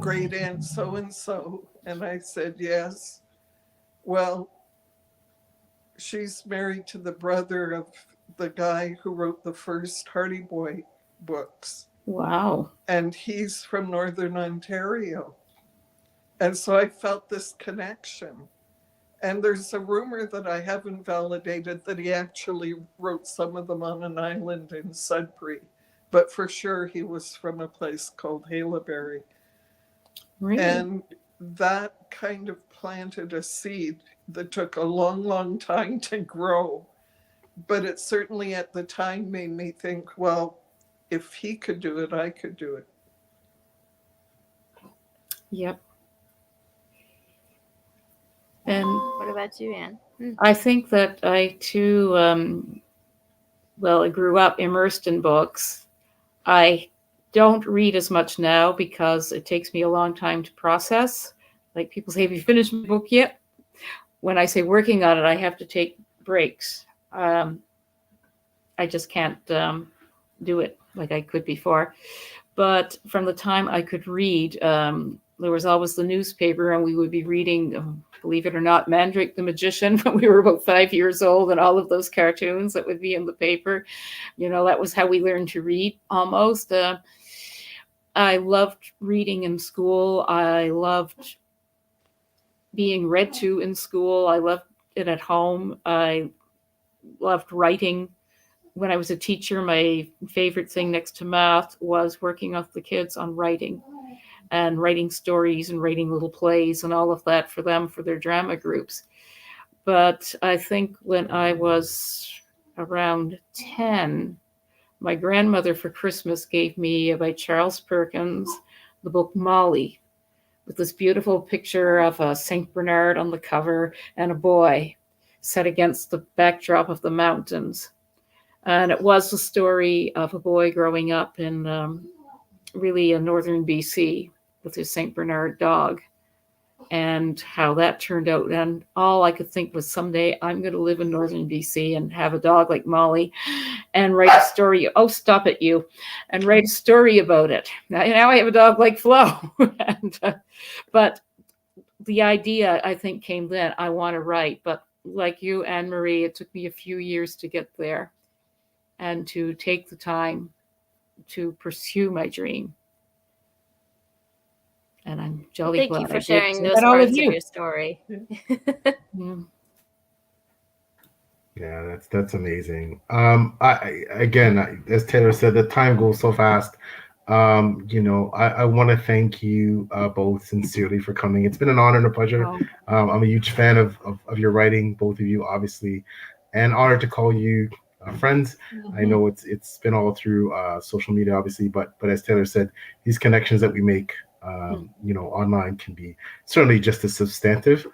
great aunt so-and-so. And I said, yes. Well, she's married to the brother of the guy who wrote the first Hardy Boy books. Wow. And he's from Northern Ontario. And so I felt this connection. And there's a rumor that I haven't validated that he actually wrote some of them on an island in Sudbury. But for sure, he was from a place called Haileybury. Really? And that kind of planted a seed that took a long, long time to grow. But it certainly at the time made me think, well, if he could do it, I could do it. Yep. And what about you, Anne? I think that I too, I grew up immersed in books. I don't read as much now because it takes me a long time to process. Like people say, have you finished my book yet? When I say working on it, I have to take breaks. I just can't do it like I could before. But from the time I could read, there was always the newspaper, and we would be reading, believe it or not, Mandrake the Magician when we were about 5 years old, and all of those cartoons that would be in the paper. You know, that was how we learned to read almost. I loved reading in school. I loved being read to in school. I loved it at home. I loved writing. When I was a teacher, my favorite thing next to math was working with the kids on writing and writing stories and writing little plays and all of that for them, for their drama groups. But I think when I was around 10, my grandmother for Christmas gave me, by Charles Perkins, the book Molly, with this beautiful picture of a St. Bernard on the cover and a boy set against the backdrop of the mountains. And it was the story of a boy growing up in really in northern BC with his St. Bernard dog, and how that turned out. And all I could think was, someday I'm going to live in northern BC and have a dog like Molly and write a story. Oh, stop it, you. And write a story about it. Now I have a dog like Flo. But the idea, I think, came then. I want to write. But like you, Anne-Marie, it took me a few years to get there and to take the time to pursue my dream. And I'm jolly glad. Thank you for sharing those parts of your story. Yeah, that's amazing. As Taylor said, the time goes so fast. I want to thank you both sincerely for coming. It's been an honor and a pleasure. I'm a huge fan of your writing, both of you, obviously, and honored to call you friends. I know it's been all through social media, obviously, but as Taylor said, these connections that we make, online can be certainly just as substantive.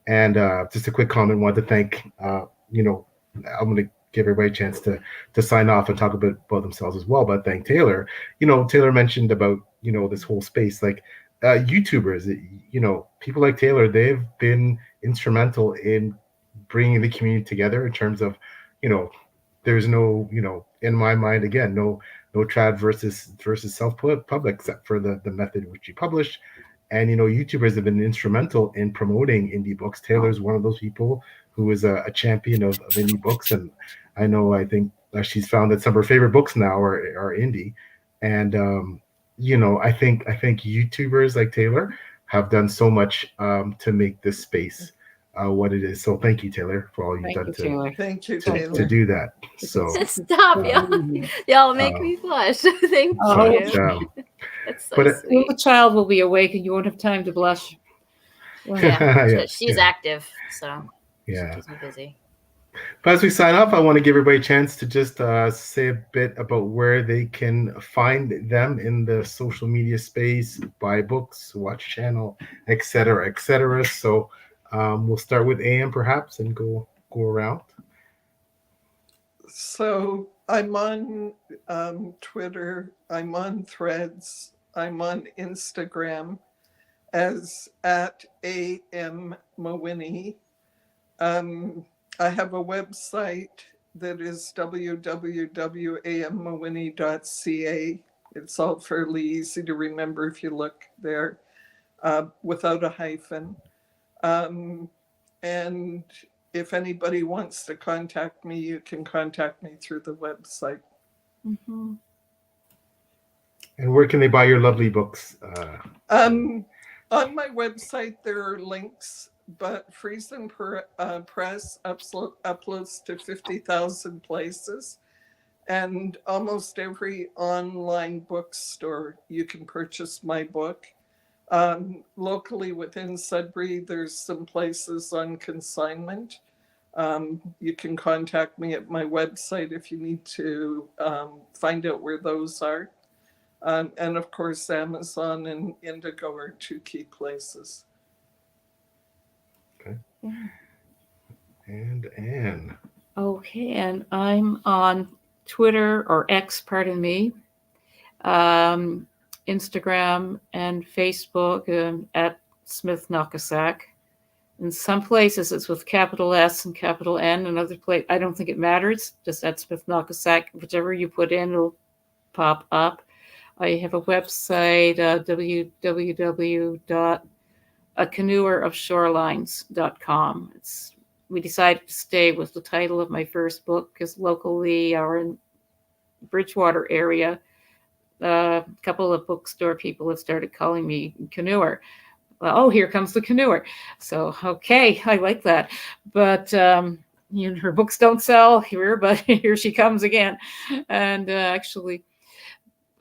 And just a quick comment, wanted to thank, I'm going to give everybody a chance to sign off and talk a bit about themselves as well, but thank Taylor. Taylor mentioned about, this whole space, like YouTubers, people like Taylor, they've been instrumental in bringing the community together in terms of, there's no, in my mind, again, no trad versus self-public, except for the method in which you publish. And, YouTubers have been instrumental in promoting indie books. Taylor's one of those people who is a champion of indie books. And I think she's found that some of her favorite books now are indie. And, I think YouTubers like Taylor have done so much to make this space what it is. So thank you, Taylor, for all you've done to do that. So stop, y'all make me blush. Thank you. That's so sweet. The child will be awake and you won't have time to blush. Well, she's active, so she keeps me busy. But as we sign off, I want to give everybody a chance to just say a bit about where they can find them in the social media space, buy books, watch channel, etc., etc. So we'll start with AM perhaps and go around. So I'm on Twitter, I'm on Threads, I'm on Instagram as @AM Mawhiney. I have a website that is www.ammawhiney.ca. It's all fairly easy to remember if you look there, without a hyphen. And if anybody wants to contact me, you can contact me through the website. Mm-hmm. And where can they buy your lovely books? On my website, there are links but Friesen Press uploads to 50,000 places. And almost every online bookstore, you can purchase my book. Locally within Sudbury, there's some places on consignment. You can contact me at my website if you need to find out where those are. And of course, Amazon and Indigo are two key places. Okay. And Anne. Okay, and I'm on Twitter, or X, pardon me, Instagram and Facebook at Smith-Nochasak. In some places it's with capital S and capital N. Another place, I don't think it matters, just at Smith-Nochasak. Whichever you put in will pop up. I have a website, www.acanoeerofshorelines.com. We decided to stay with the title of my first book because locally, or in Bridgewater area, a couple of bookstore people have started calling me canoeer. Oh, here comes the canoeer. So, okay, I like that. But her books don't sell here, but here she comes again. And actually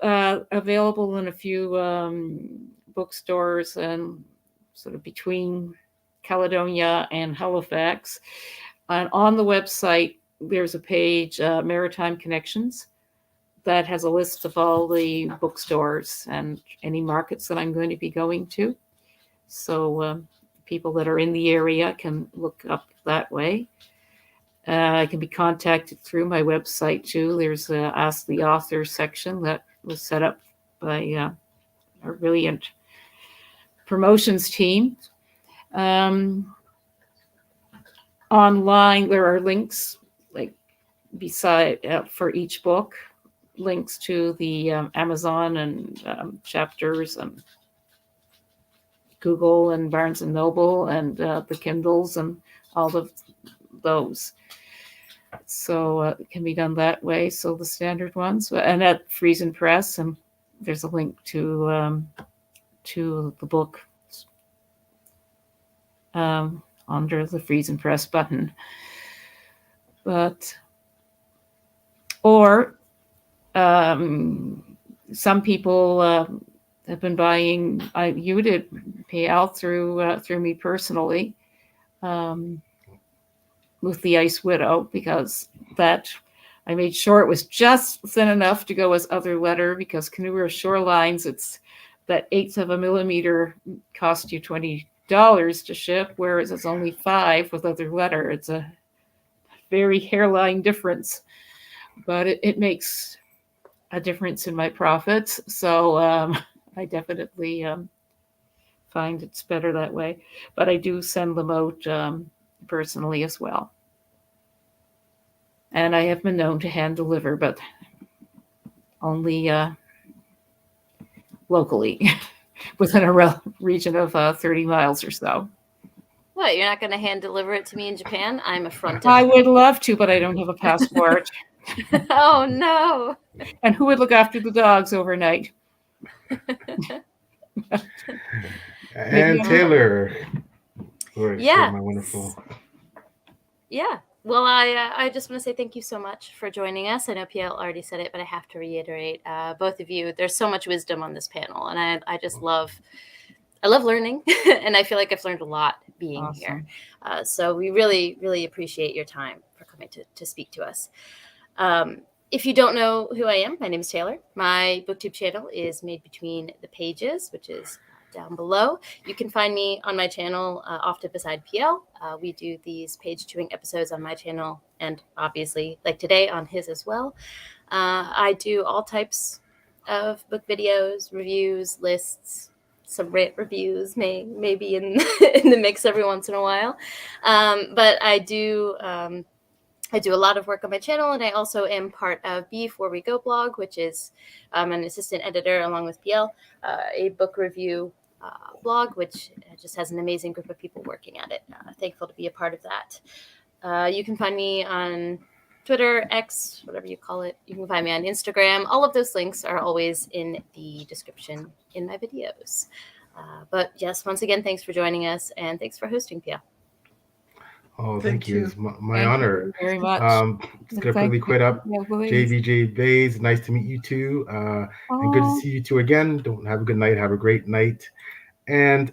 available in a few bookstores and sort of between Caledonia and Halifax. And on the website, there's a page, Maritime Connections, that has a list of all the bookstores and any markets that I'm going to be going to. So people that are in the area can look up that way. I can be contacted through my website too. There's a Ask the Author section that was set up by a brilliant promotions team. Online, there are links like beside for each book, links to the Amazon and chapters and Google and Barnes and Noble and the Kindles and all of those. So it can be done that way. So the standard ones, and at Friesen Press, and there's a link to the book under the Friesen Press button. But some people have been buying. You did p.l. through me personally. With the Ice Widow, because that I made sure it was just thin enough to go as other letter, because Canoeer Shorelines, it's that 1/8 of a millimeter cost you $20 to ship, whereas it's only $5 with other letter. It's a very hairline difference, but it makes a difference in my profits. So I definitely find it's better that way, but I do send them out personally as well. And I have been known to hand deliver, but only locally within a region of 30 miles or so. What, you're not going to hand deliver it to me in Japan? I'm affronted. I would love to, but I don't have a passport. Oh, no. And who would look after the dogs overnight? And Taylor. Yeah. My wonderful. Yeah. Well, I just want to say thank you so much for joining us. I know p.l. already said it, but I have to reiterate, both of you, there's so much wisdom on this panel, and I just love learning, and I feel like I've learned a lot being here. So we really, really appreciate your time for coming to speak to us. If you don't know who I am, my name is Taylor. My booktube channel is Made Between the Pages, which is down below. You can find me on my channel, often beside p.l. We do these page chewing episodes on my channel, and obviously, like today, on his as well. I do all types of book videos, reviews, lists, some rant reviews, maybe in in the mix every once in a while. But I do a lot of work on my channel, and I also am part of Before We Go blog, which is an assistant editor along with p.l., a book review blog, which just has an amazing group of people working at it. Thankful to be a part of that. You can find me on Twitter, X, whatever you call it. You can find me on Instagram. All of those links are always in the description in my videos. But yes, once again, thanks for joining us, and thanks for hosting, P.L. Oh, Thank thank you. you. It's my Thank honor. you very much. Just gonna quickly quit up. JVJ Bays, nice to meet you too. And good to see you two again. Don't have a good night. Have a great night. And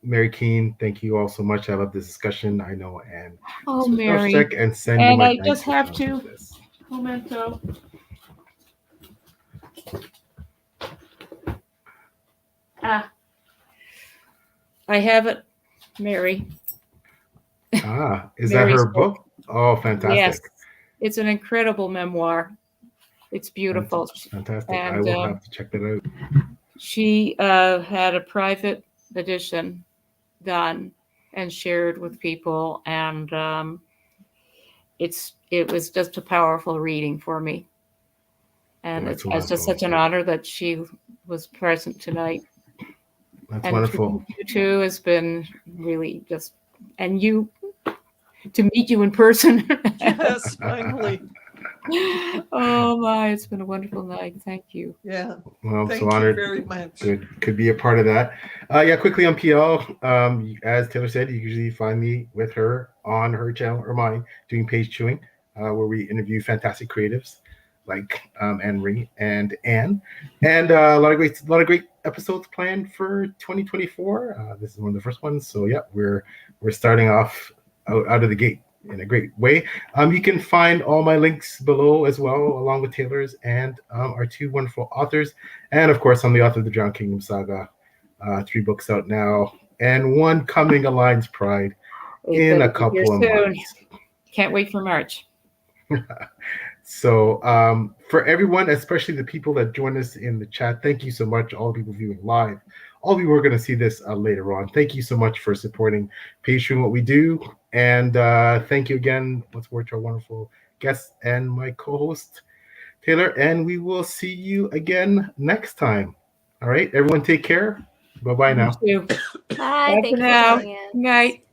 Mary Keene, thank you all so much. I love this discussion. I know. And Mary. Check and send And my I just have to this. memento. I have it, Mary. Is that her book? Oh, fantastic. Yes, it's an incredible memoir. It's beautiful. Fantastic. And, I will have to check that out. She had a private edition done and shared with people, and it was just a powerful reading for me. And it's just such an honor that she was present tonight. That's wonderful. You too has been really just, and you, to meet you in person. Yes, finally. Oh my, it's been a wonderful night. Thank you. Yeah. Well, I'm Thank so honored. You very much. Good. Could be a part of that. Yeah, quickly on PL. As Taylor said, you usually find me with her on her channel or mine doing page chewing, where we interview fantastic creatives like Anne-Marie and Anne, and a lot of great episodes planned for 2024. This is one of the first ones, so yeah, we're starting off out of the gate in a great way. You can find all my links below as well, along with Taylor's and our two wonderful authors, and of course, I'm the author of the Drowned Kingdom Saga. 3 books out now, and one coming, Alliance Pride, in a couple of months. Can't wait for March. So for everyone, especially the people that join us in the chat, thank you so much. All the people viewing live, all of you who are going to see this later on, thank you so much for supporting Patreon, what we do. And thank you again once more to our wonderful guests and my co-host, Taylor. And we will see you again next time. All right, everyone, take care. Bye-bye now. You too. Bye. Thank you for now. joining us. Night.